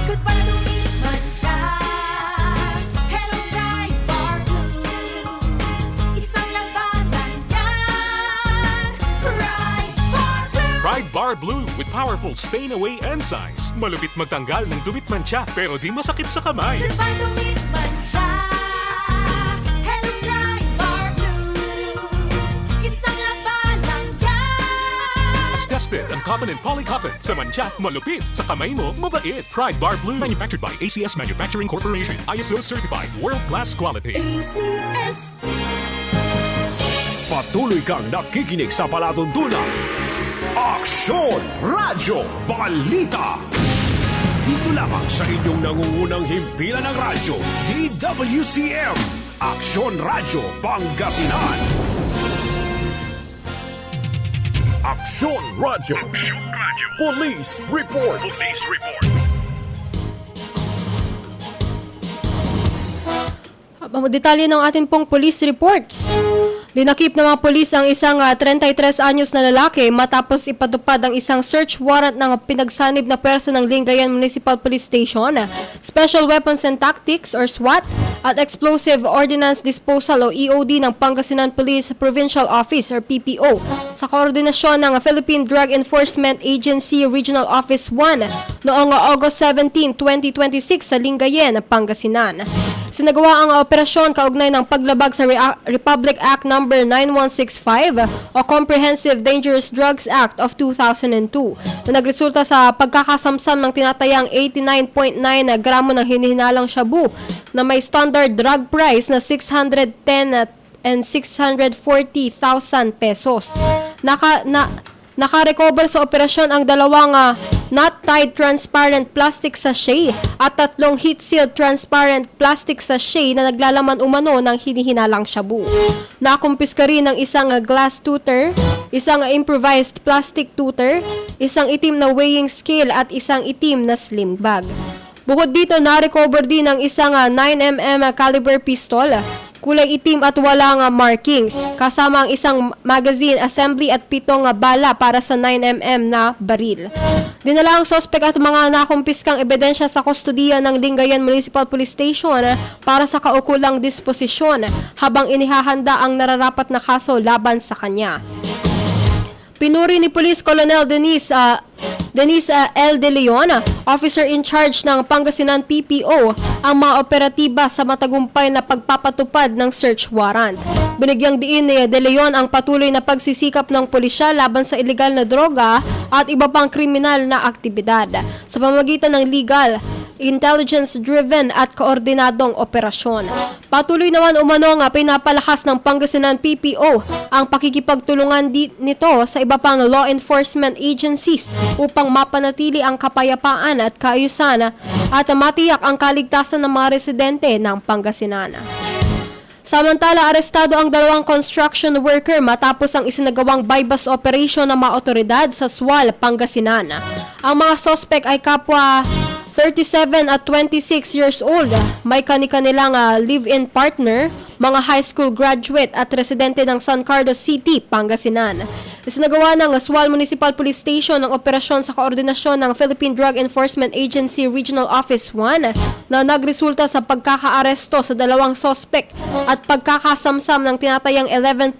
Goodbye to me, Masya. Hello, bright bar blue. Isang labanan yan. Bright bar blue. Pride Bar Blue with powerful stain-away enzymes. Malupit magtanggal ng dumit mancha pero di masakit sa kamay. Goodbye to me, Masya. Hello, bright bar blue. Isang labanan yan. As tested ang cotton and polycotton. Sa mancha, malupit. Sa kamay mo, mabait. Pride Bar Blue. Manufactured by ACS Manufacturing Corporation. ISO certified world-class quality. ACS. Patuloy kang nakikinig sa palatuntunan. Aksyon! Radyo Balita! Dito lamang sa inyong nangungunang himpilan ng radyo, DWCM. Aksyon Radyo Pangasinan. Aksyon Radyo. Police Report. Detalye ng ating pong police reports. Dinakip ng mga polis ang isang 33 anyos na lalaki matapos ipatupad ang isang search warrant ng pinagsanib na pwersa ng Lingayen Municipal Police Station, Special Weapons and Tactics or SWAT at Explosive Ordnance Disposal o EOD ng Pangasinan Police Provincial Office or PPO sa koordinasyon ng Philippine Drug Enforcement Agency Regional Office 1 noong August 17, 2026 sa Lingayen, Pangasinan. Sinagawa ang operasyon kaugnay ng paglabag sa Republic Act No. 9165 o Comprehensive Dangerous Drugs Act of 2002 na nagresulta sa pagkakasamsam ng tinatayang 89.9 gramo ng hinihinalang shabu na may standard drug price na 610 and 640,000 pesos. Nakarecover sa operasyon ang dalawang not-tied transparent plastic sachet at 3 heat-sealed transparent plastic sachet na naglalaman umano ng hinihinalang shabu. Nakumpiska rin ng isang glass tutor, isang improvised plastic tutor, isang itim na weighing scale at isang itim na sling bag. Bukod dito, na-recover din ang isang 9mm caliber pistol, kulay itim at walang markings, kasama ang isang magazine assembly at 7 bala para sa 9mm na baril. Dinala ang sospek at mga nakumpiskang ebidensya sa kustodiya ng Lingayen Municipal Police Station para sa kaukulang disposisyon habang inihahanda ang nararapat na kaso laban sa kanya. Pinuri ni Police Colonel Denise L. De Leon, officer in charge ng Pangasinan PPO, ang mga operatiba sa matagumpay na pagpapatupad ng search warrant. Binigyang diin ni De Leon ang patuloy na pagsisikap ng pulisya laban sa ilegal na droga at iba pang kriminal na aktibidad sa pamamagitan ng legal, intelligence-driven at koordinadong operasyon. Patuloy naman umano nga pinapalakas ng Pangasinan PPO ang pakikipagtulungan nito sa iba pang law enforcement agencies upang mapanatili ang kapayapaan at kaayusan at matiyak ang kaligtasan ng mga residente ng Pangasinan. Samantala, arestado ang 2 construction worker matapos ang isinagawang bypass operation ng mga otoridad sa Sual, Pangasinan. Ang mga sospek ay kapwa 37 at 26 years old, may kani-kanilang live-in partner, mga high school graduate at residente ng San Carlos City, Pangasinan. Isinagawa ng Sual Municipal Police Station ang operasyon sa koordinasyon ng Philippine Drug Enforcement Agency Regional Office 1 na nagresulta sa pagkakaaresto sa 2 sospek at pagkakasamsam ng tinatayang 11.5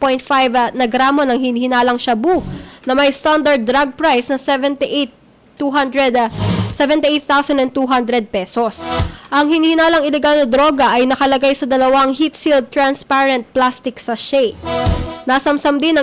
na gramo ng hinihinalang shabu na may standard drug price na 78,200 pesos. Ang hinihinalang ilegal na droga ay nakalagay sa 2 heat-sealed transparent plastic sachet. Nasamsam din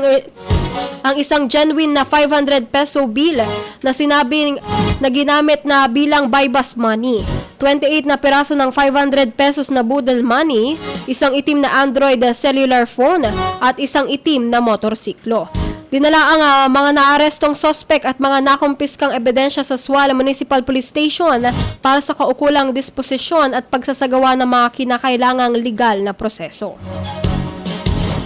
ang isang genuine na 500 peso bill na sinabing na ginamit na bilang bypass money. 28 na piraso ng 500 pesos na budol money, isang itim na Android cellular phone at isang itim na motorsiklo. Dinala ang mga naarestong sospek at mga nakumpiskang ebidensya sa Sual Municipal Police Station para sa kaukulang disposisyon at pagsasagawa ng mga kinakailangang legal na proseso.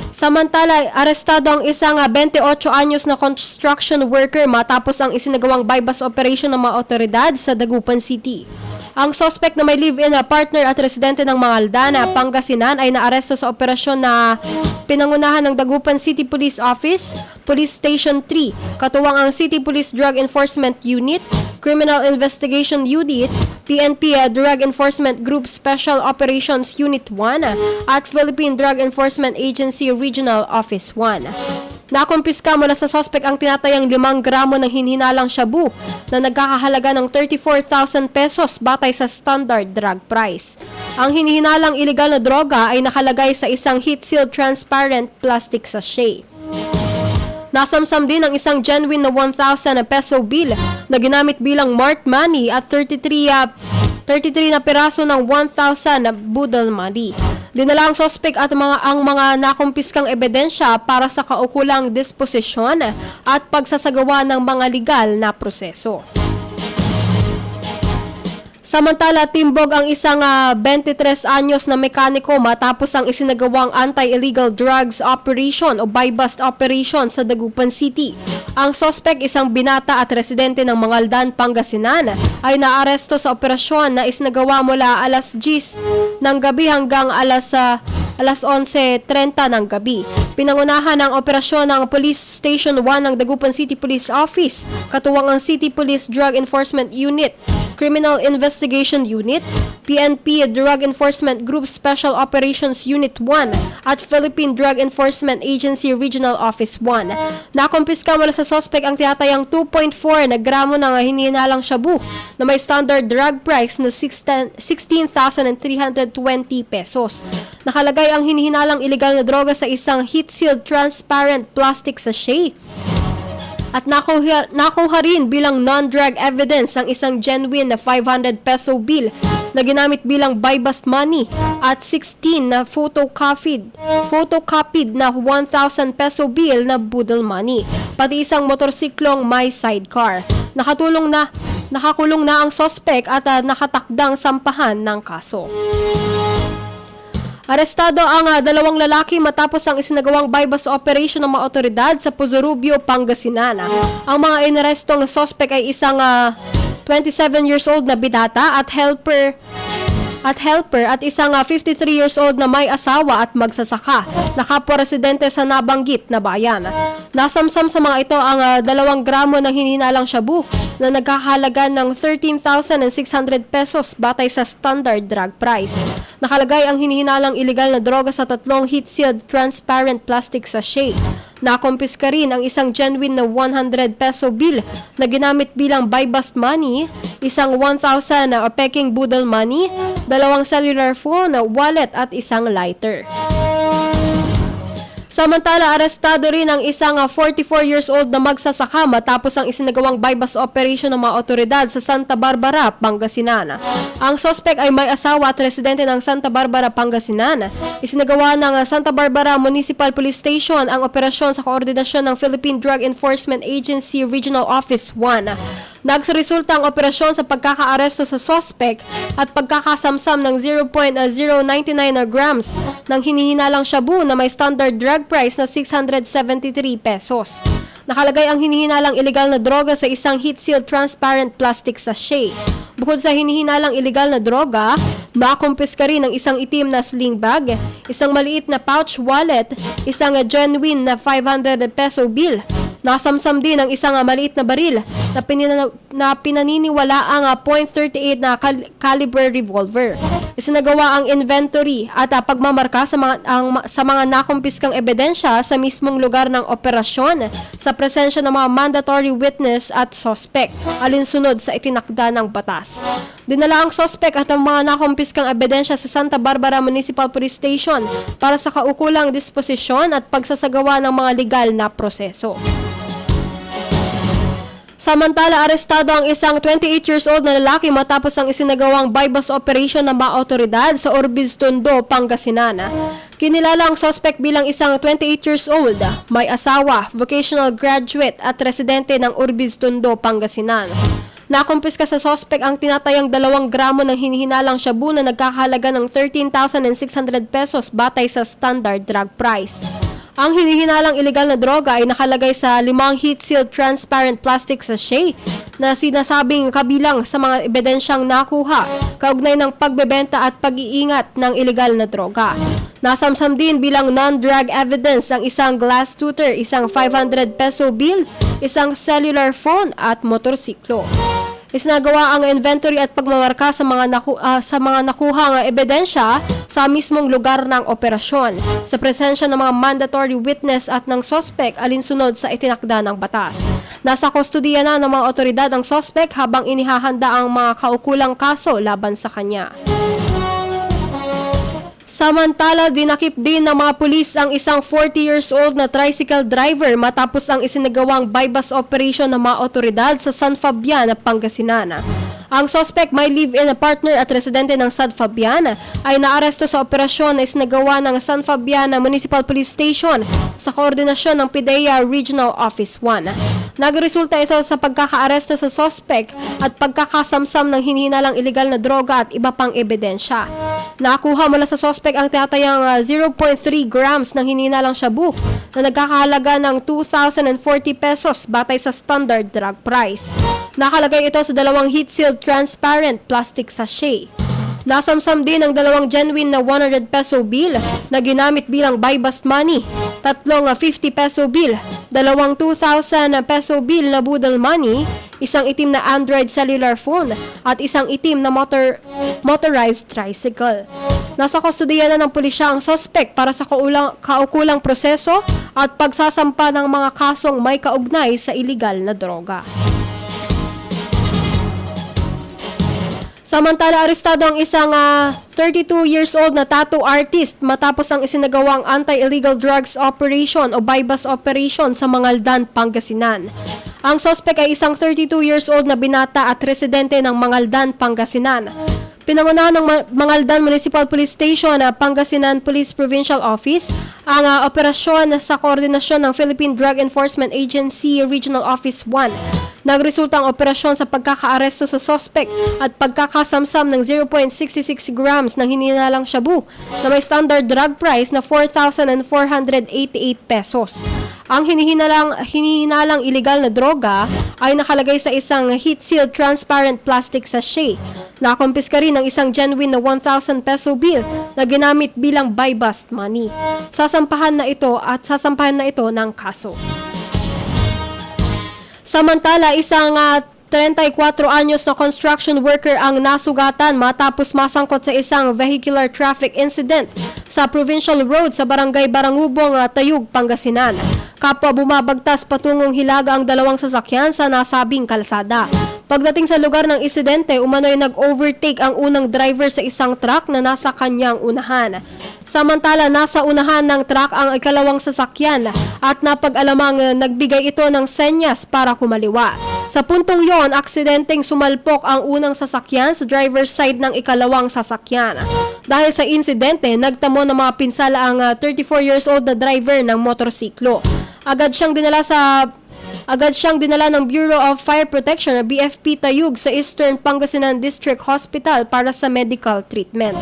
Samantala, arestado ang isang 28 anyos na construction worker matapos ang isinagawang bypass operation ng mga otoridad sa Dagupan City. Ang suspect na may live-in partner at residente ng Mangaldana, Pangasinan ay naaresto sa operasyon na pinangunahan ng Dagupan City Police Office, Police Station 3, katuwang ang City Police Drug Enforcement Unit, Criminal Investigation Unit, PNP Drug Enforcement Group Special Operations Unit 1 at Philippine Drug Enforcement Agency Regional Office 1. Nakumpiska mula sa sospek ang tinatayang 5 gramo ng hinhinalang shabu na nagkakahalaga ng 34,000 pesos batay sa standard drug price. Ang hinihinalang ilegal na droga ay nakalagay sa isang heat-sealed transparent plastic sachet. Nasamsam din ang isang genuine na 1,000 peso bill na ginamit bilang marked money at 33 na piraso ng 1,000 budol money. Dinala ang sospek at ang mga nakumpiskang ebidensya para sa kaukulang disposisyon at pagsasagawa ng mga legal na proseso. Samantala, timbog ang isang 23 anyos na mekaniko matapos ang isinagawang anti-illegal drugs operation o buy-bust operation sa Dagupan City. Ang sospek, isang binata at residente ng Mangaldan, Pangasinan, ay naaresto sa operasyon na isinagawa mula alas 10 ng gabi hanggang alas 11:30 ng gabi. Pinangunahan ang operasyon ng Police Station 1 ng Dagupan City Police Office, katuwang ang City Police Drug Enforcement Unit, Criminal Investigation Unit, PNP Drug Enforcement Group Special Operations Unit 1 at Philippine Drug Enforcement Agency Regional Office 1. Nakumpiska mula sa sospek ang tinatayang 2.4 na gramo ng hinihinalang shabu na may standard drug price na 16,320 pesos. Nakalagay ang hinihinalang illegal na droga sa isang heat-sealed transparent plastic sachet. At nakuha rin bilang non-drug evidence ang isang genuine na 500 peso bill na ginamit bilang buy-bust money at 16 na photocopied na 1,000 peso bill na boodle money, pati isang motorsiklong may sidecar. Nakakulong na ang sospek at nakatakdang sampahan ng kaso. Arestado ang dalawang lalaki matapos ang isinagawang buy-bust operation ng mga otoridad sa Pozorubio, Pangasinan. Ang mga inarestong suspect ay isang 27 years old na bidata at helper at isang 53 years old na may asawa at magsasaka na kapwa-residente sa nabanggit na bayan. Nasamsam sa mga ito ang 2 gramo ng hinihinalang shabu na nagkakahalaga ng 13,600 pesos batay sa standard drug price. Nakalagay ang hinihinalang illegal na droga sa 3 heat-sealed transparent plastic sachet. Nakumpiska rin ang isang genuine na 100 peso bill na ginamit bilang buy-bust money, isang 1,000 na peking boodle money, 2 cellular phone, wallet at isang lighter. Samantala, arestado rin ang isang 44 years old na magsasaka matapos ang isinagawang buy-bust operation ng mga otoridad sa Santa Barbara, Pangasinan. Ang sospek ay may asawa at residente ng Santa Barbara, Pangasinan. Isinagawa ng Santa Barbara Municipal Police Station ang operasyon sa koordinasyon ng Philippine Drug Enforcement Agency Regional Office 1. Nagresulta ang operasyon sa pagkakaaresto sa sospek at pagkakasamsam ng 0.099 grams ng hinihinalang shabu na may standard drug price na 673 pesos. Nakalagay ang hinihinalang illegal na droga sa isang heat-sealed transparent plastic sachet. Bukod sa hinihinalang illegal na droga, makumpiska rin ang isang itim na sling bag, isang maliit na pouch wallet, isang genuine na 500 peso bill. Nasamsam din ang isang maliit na baril na pinaniniwala ang .38 na caliber revolver. Isinagawa ang inventory at pagmamarka sa mga nakumpiskang ebidensya sa mismong lugar ng operasyon sa presensya ng mga mandatory witness at suspect, alinsunod sa itinakda ng batas. Dinala ang suspect at ang mga nakumpiskang ebidensya sa Santa Barbara Municipal Police Station para sa kaukulang disposisyon at pagsasagawa ng mga legal na proseso. Samantala, arestado ang isang 28 years old na lalaki matapos ang isinagawang buy-bust operation ng mga otoridad sa Urbis Tondo, Pangasinan. Kinilala ang suspect bilang isang 28 years old, may asawa, vocational graduate at residente ng Urbis Tondo, Pangasinan. Nakumpiska sa suspect ang tinatayang 2 gramo ng hinihinalang shabu na nagkakahalaga ng 13,600 pesos batay sa standard drug price. Ang hinihinalang illegal na droga ay nakalagay sa 5 heat-sealed transparent plastic sachet na sinasabing kabilang sa mga ebidensyang nakuha kaugnay ng pagbebenta at pag-iingat ng illegal na droga. Nasamsam din bilang non-drug evidence ang isang glass tutor, isang 500 peso bill, isang cellular phone at motorsiklo. Isinagawa ang inventory at pagmamarka sa mga nakuhang ebidensya sa mismong lugar ng operasyon sa presensya ng mga mandatory witness at ng suspect alinsunod sa itinakda ng batas. Nasa kustodiya na ng mga otoridad ang suspect habang inihahanda ang mga kaukulang kaso laban sa kanya. Samantala, dinakip din ng mga pulis ang isang 40 years old na tricycle driver matapos ang isinagawang buy-bust operation ng mga otoridad sa San Fabian, Pangasinan. Ang suspect may live-in na partner at residente ng San Fabian ay naaresto sa operasyon na isinagawa ng San Fabian Municipal Police Station sa koordinasyon ng PIDEA Regional Office 1. Nagresulta ito sa pagkakaaresto sa suspect at pagkakasamsam ng hinihinalang illegal na droga at iba pang ebidensya. Nakuha mula sa suspect ang tinatayang 0.3 grams ng hinihinalang shabu na nagkakahalaga ng 2,040 pesos batay sa standard drug price. Nakalagay ito sa 2 heat-sealed transparent plastic sachet. Nasamsam din ang 2 genuine na 100 peso bill na ginamit bilang buy-bust money, 3 50 peso bill, 2 2,000 peso bill na boodle money, isang itim na Android cellular phone at isang itim na motorized tricycle. Nasa kustudiya na ng pulisya ang suspect para sa kaukulang proseso at pagsasampa ng mga kasong may kaugnay sa iligal na droga. Samantala, arestado ang isang 32 years old na tattoo artist matapos ang isinagawang anti-illegal drugs operation o bypass operation sa Mangaldan, Pangasinan. Ang suspect ay isang 32 years old na binata at residente ng Mangaldan, Pangasinan. Pinangunahan ng Mangaldan Municipal Police Station na Pangasinan Police Provincial Office ang operasyon sa koordinasyon ng Philippine Drug Enforcement Agency Regional Office 1. Nagresulta ang operasyon sa pagkakaaresto sa suspect at pagkakasamsam ng 0.66 grams ng hinihinalang shabu na may standard drug price na 4,488 pesos. Ang hinihinalang illegal na droga ay nakalagay sa isang heat-sealed transparent plastic sachet. Nakumpiska rin ng isang genuine na 1,000 peso bill na ginamit bilang buy-bust money. Sasampahan na ito ng kaso. Samantala, isang 34 anyos na construction worker ang nasugatan matapos masangkot sa isang vehicular traffic incident sa provincial road sa barangay Barangubong, Tayug, Pangasinan. Kapwa bumabagtas patungong Hilaga ang dalawang sasakyan sa nasabing kalsada. Pagdating sa lugar ng insidente, umano'y nag-overtake ang unang driver sa isang truck na nasa kanyang unahan. Samantala, nasa unahan ng truck ang ikalawang sasakyan at napag-alamang nagbigay ito ng senyas para kumaliwa. Sa puntong yon, aksidenteng sumalpok ang unang sasakyan sa driver's side ng ikalawang sasakyan. Dahil sa insidente, nagtamo ng mga pinsala ang 34 years old na driver ng motorsiklo. Agad siyang dinala ng Bureau of Fire Protection o BFP Tayug sa Eastern Pangasinan District Hospital para sa medical treatment.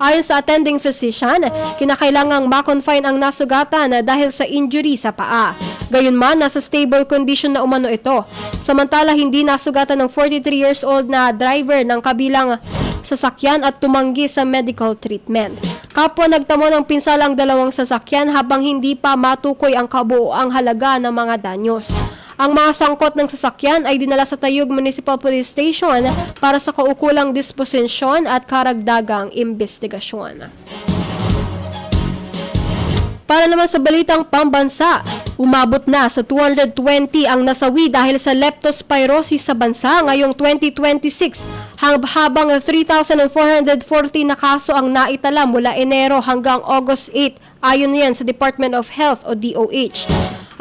Ayon sa attending physician, kinakailangang ma-confine ang nasugatan dahil sa injury sa paa. Gayunman, nasa stable condition na umano ito. Samantala, hindi nasugatan ng 43 years old na driver ng kabilang sasakyan at tumanggi sa medical treatment. Kapwa nagtamo ng pinsala ang dalawang sasakyan habang hindi pa matukoy ang kabuoang halaga ng mga danyos. Ang mga sangkot ng sasakyan ay dinala sa Tayug Municipal Police Station para sa kaukulang disposisyon at karagdagang investigasyon. Para naman sa balitang pambansa, umabot na sa 220 ang nasawi dahil sa leptospirosis sa bansa ngayong 2026, habang 3,440 na kaso ang naitala mula Enero hanggang August 8, ayon yan sa Department of Health o DOH.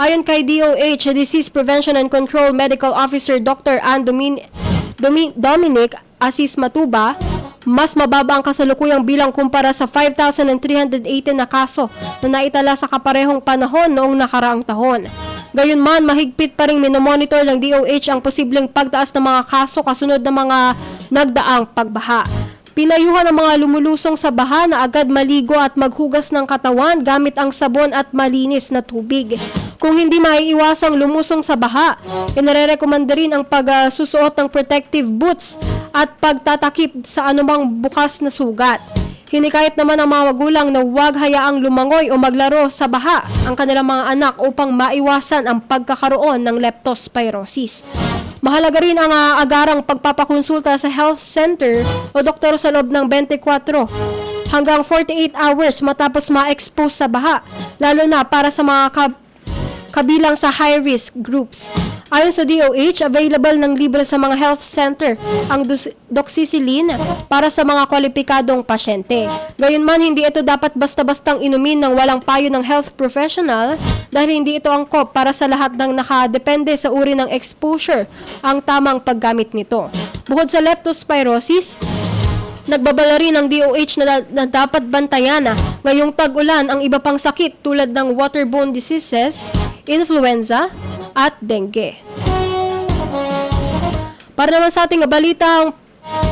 Ayon kay DOH, Disease Prevention and Control Medical Officer Dr. Ann Dominic Asis Matuba, mas mababa ang kasalukuyang bilang kumpara sa 5,318 na kaso na naitala sa kaparehong panahon noong nakaraang taon. Gayunman, mahigpit pa ring minomonitor ng DOH ang posibleng pagtaas ng mga kaso kasunod ng mga nagdaang pagbaha. Pinayuhan ang mga lumulusong sa baha na agad maligo at maghugas ng katawan gamit ang sabon at malinis na tubig. Kung hindi maiiwasang lumusong sa baha, inirekomenda rin ang pagsusuot ng protective boots at pagtatakip sa anumang bukas na sugat. Hinikayat naman ang mga magulang na huwag hayaang lumangoy o maglaro sa baha ang kanilang mga anak upang maiwasan ang pagkakaroon ng leptospirosis. Mahalaga rin ang agarang pagpapakonsulta sa health center o doktor sa loob ng 24 hanggang 48 hours matapos ma-expose sa baha, lalo na para sa mga kabilang sa high-risk groups. Ayon sa DOH, available ng libre sa mga health center ang doxycycline para sa mga kwalipikadong pasyente. Gayunman, hindi ito dapat basta-bastang inumin ng walang payo ng health professional dahil hindi ito angkop para sa lahat ng nakadepende sa uri ng exposure ang tamang paggamit nito. Bukod sa leptospirosis, nagbabala rin ang DOH na dapat bantayan ngayong tag-ulan ang iba pang sakit tulad ng waterborne diseases, influenza, at dengue. Para naman sa ating balita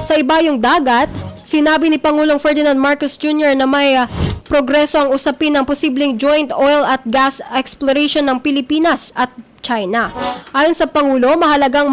sa ibayong dagat, sinabi ni Pangulong Ferdinand Marcos Jr. na may progreso ang usapin ng posibleng joint oil at gas exploration ng Pilipinas at China. Ayon sa Pangulo, mahalagang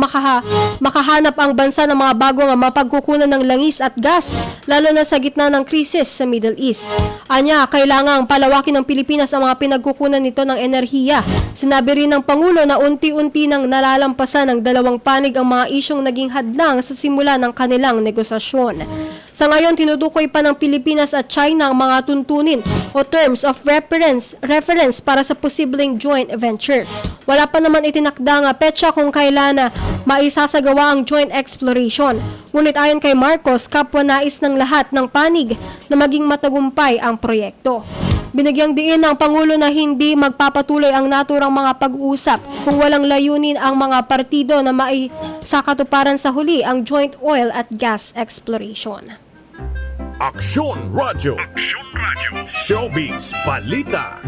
makahanap ang bansa ng mga bagong mapagkukunan ng langis at gas, lalo na sa gitna ng krisis sa Middle East. Anya, kailangang palawakin ng Pilipinas ang mga pinagkukunan nito ng enerhiya. Sinabi rin ng Pangulo na unti-unti nang nalalampasan ng dalawang panig ang mga isyong naging hadlang sa simula ng kanilang negosasyon. Sa ngayon, tinutukoy pa ng Pilipinas at China ang mga tuntunin o terms of reference para sa posibleng joint venture. Wala pa naman itinakda nga petsa kung kailan maisasagawa ang joint exploration. Ngunit ayon kay Marcos, kapwa nais ng lahat ng panig na maging matagumpay ang proyekto. Binigyang diin ng Pangulo na hindi magpapatuloy ang naturang mga pag-uusap kung walang layunin ang mga partido na maisakatuparan sa huli ang joint oil at gas exploration. Aksyon Radyo. Showbiz Balita.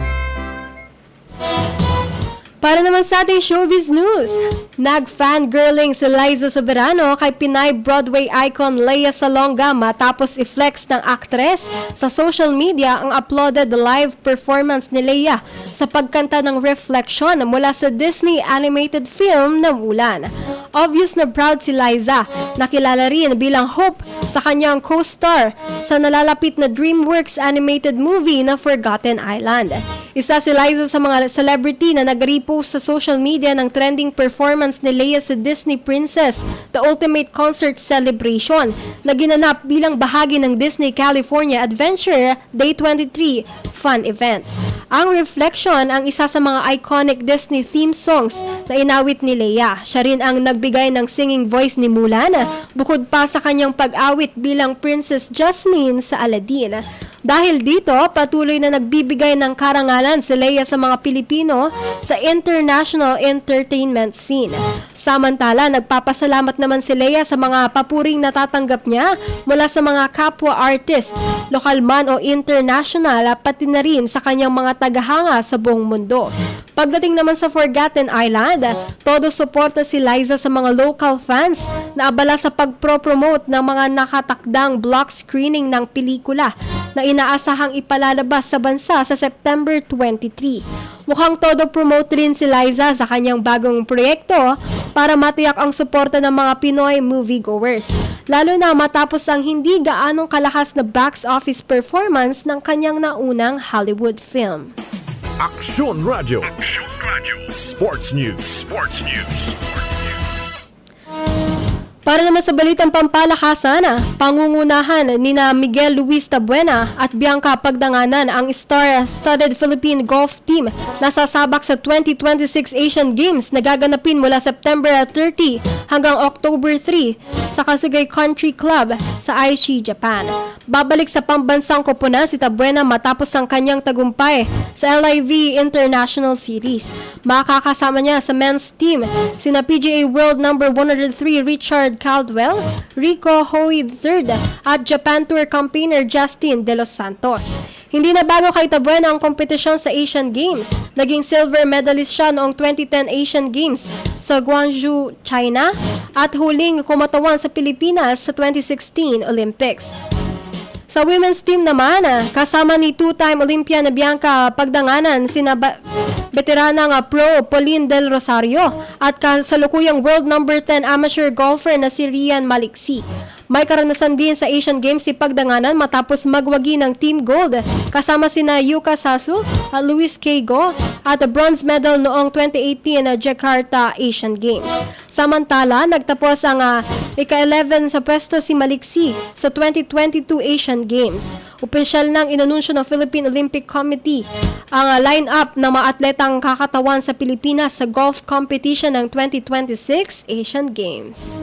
Para naman sa ating showbiz news, nag-fangirling si Liza Soberano kay Pinay Broadway icon Lea Salonga matapos i-flex ng aktres sa social media ang uploaded live performance ni Lea sa pagkanta ng Reflection mula sa Disney animated film na Mulan. Obvious na proud si Liza, nakilala rin bilang Hope sa kanyang co-star sa nalalapit na DreamWorks animated movie na Forgotten Island. Isa si Liza sa mga celebrity na nag-repost sa social media ng trending performance ni Lea sa Disney Princess, The Ultimate Concert Celebration, na ginanap bilang bahagi ng Disney California Adventure Day 23 fun event. Ang Reflection ang isa sa mga iconic Disney theme songs na inawit ni Lea. Siya rin ang nagbigay ng singing voice ni Mulan, bukod pa sa kanyang pag-awit bilang Princess Jasmine sa Aladdin. Dahil dito, patuloy na nagbibigay ng karangalan si Lea sa mga Pilipino sa international entertainment scene. Samantala, nagpapasalamat naman si Lea sa mga papuring natatanggap niya mula sa mga kapwa artist, lokal man o international, pati na rin sa kanyang mga tagahanga sa buong mundo. Pagdating naman sa Forgotten Island, todo suporta si Liza sa mga local fans na abala sa pagpropromote ng mga nakatakdang block screening ng pelikula na inaasahang ipalalabas sa bansa sa September 23. Mukhang todo promote rin si Liza sa kanyang bagong proyekto para matiyak ang suporta ng mga Pinoy moviegoers, lalo na matapos ang hindi gaanong kalakas na box office performance ng kanyang naunang Hollywood film. Aksyon Radyo. Sports News. Para naman sa balitang pampalakasan, pangungunahan nina Miguel Luis Tabuena at Bianca Pagdanganan ang star-studded Philippine golf team na sasabak sa 2026 Asian Games na gaganapin mula September 30 hanggang October 3 sa Kasugay Country Club sa Aichi, Japan. Babalik sa pambansang koponan si Tabuena matapos ang kanyang tagumpay sa LIV International Series. Makakasama niya sa men's team sina PGA World number 103 Richard Caldwell, Rico Hoy III at Japan Tour campaigner Justin De Los Santos. Hindi na bago kay Tabuena ang kompetisyon sa Asian Games. Naging silver medalist siya noong 2010 Asian Games sa Guangzhou, China at huling kumatawan sa Pilipinas sa 2016 Olympics. Sa women's team naman, kasama ni two-time Olympian na Bianca Pagdanganan sina veteranang pro Pauline Del Rosario at kasalukuyang world number 10 amateur golfer na si Rian Maliksi. May karanasan din sa Asian Games si Pagdanganan matapos magwagi ng Team Gold kasama sina Yuka Sasu at Luis K. Go at bronze medal noong 2018 na Jakarta Asian Games. Samantala, nagtapos ang ika-11 sa pwesto si Maliksi sa 2022 Asian Games. Opisyal nang inanunsyo ng Philippine Olympic Committee ang line-up ng mga atletang kakatawan sa Pilipinas sa golf competition ng 2026 Asian Games.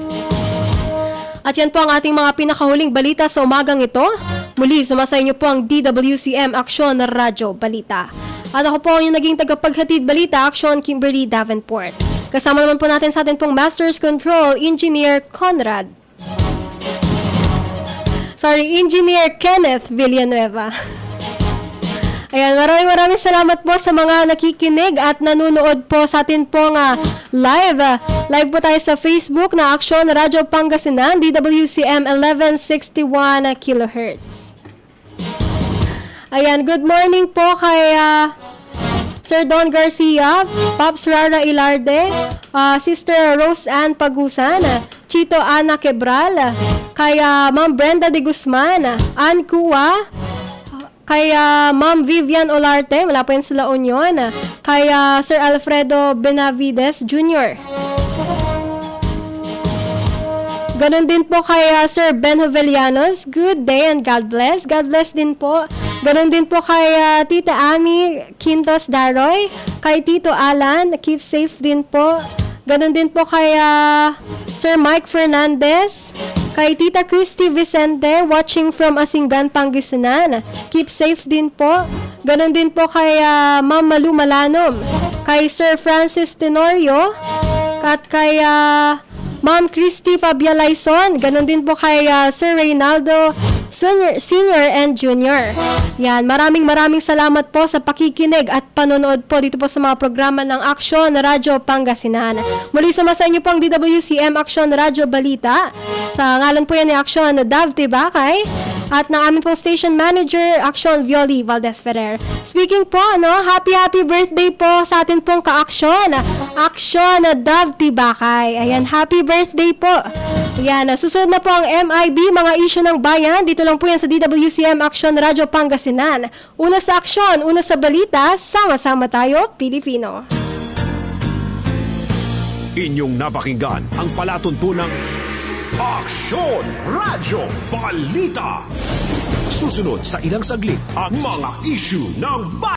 At yan po ang ating mga pinakahuling balita sa umagang ito. Muli, sumasa inyo po ang DWCM Aksyon Radyo Balita. At ako po ang yung naging tagapaghatid balita, Aksyon Kimberly Davenport. Kasama naman po natin sa atin pong Master's Control, Engineer Engineer Kenneth Villanueva. Ayan, maraming salamat po sa mga nakikinig at nanonood po sa atin pong live. Live po tayo sa Facebook na Aksyon Radyo Pangasinan, DWCM 1161 kHz. Ayan, good morning po kay Sir Don Garcia, Pops Rara Ilarde, Sister Rose Ann Pagusan, Chito Ana Quebral, kay Ma'am Brenda de Guzman, Ann Kua, kay Ma'am Vivian Olarte, wala pa yan sa La Union, kay Sir Alfredo Benavides Jr. Ganon din po kay Sir Ben Jovellanos, good day and God bless. God bless din po. Ganon din po kay Tita Ami Quintos Daroy, kay Tito Alan, keep safe din po. Ganon din po kay Sir Mike Fernandez, kay Tita Christy Vicente, watching from Asingan, Pangasinan. Keep safe din po. Ganon din po kay Ma'am Malu Malanom, kay Sir Francis Tenorio, at kay Ma'am Christy Fabialaison. Ganon din po kay Sir Reynaldo Senior and Junior. Yan, maraming salamat po sa pakikinig at panonood po dito po sa mga programa ng Aksyon Radyo Pangasinan. Muli sumasa inyo po ang DWCM Aksyon Radyo Balita. Sa ngalan po yan ni Aksyon Dav Tibakay at ng aming pong station manager, Aksyon Violi Valdez Ferrer. Speaking po, happy birthday po sa atin pong ka-aksyon. Aksyon Dav Tibakay. Ayan, happy birthday po. Ayan, susunod na po ang MIB, mga issue ng bayan. Dito lang po yan sa DWCM Aksyon Radyo Pangasinan. Una sa aksyon, una sa balita, sama-sama tayo, Pilipino. Inyong napakinggan ang palatuntunang Aksyon Radyo Balita. Susunod sa ilang saglit ang mga issue ng bayan.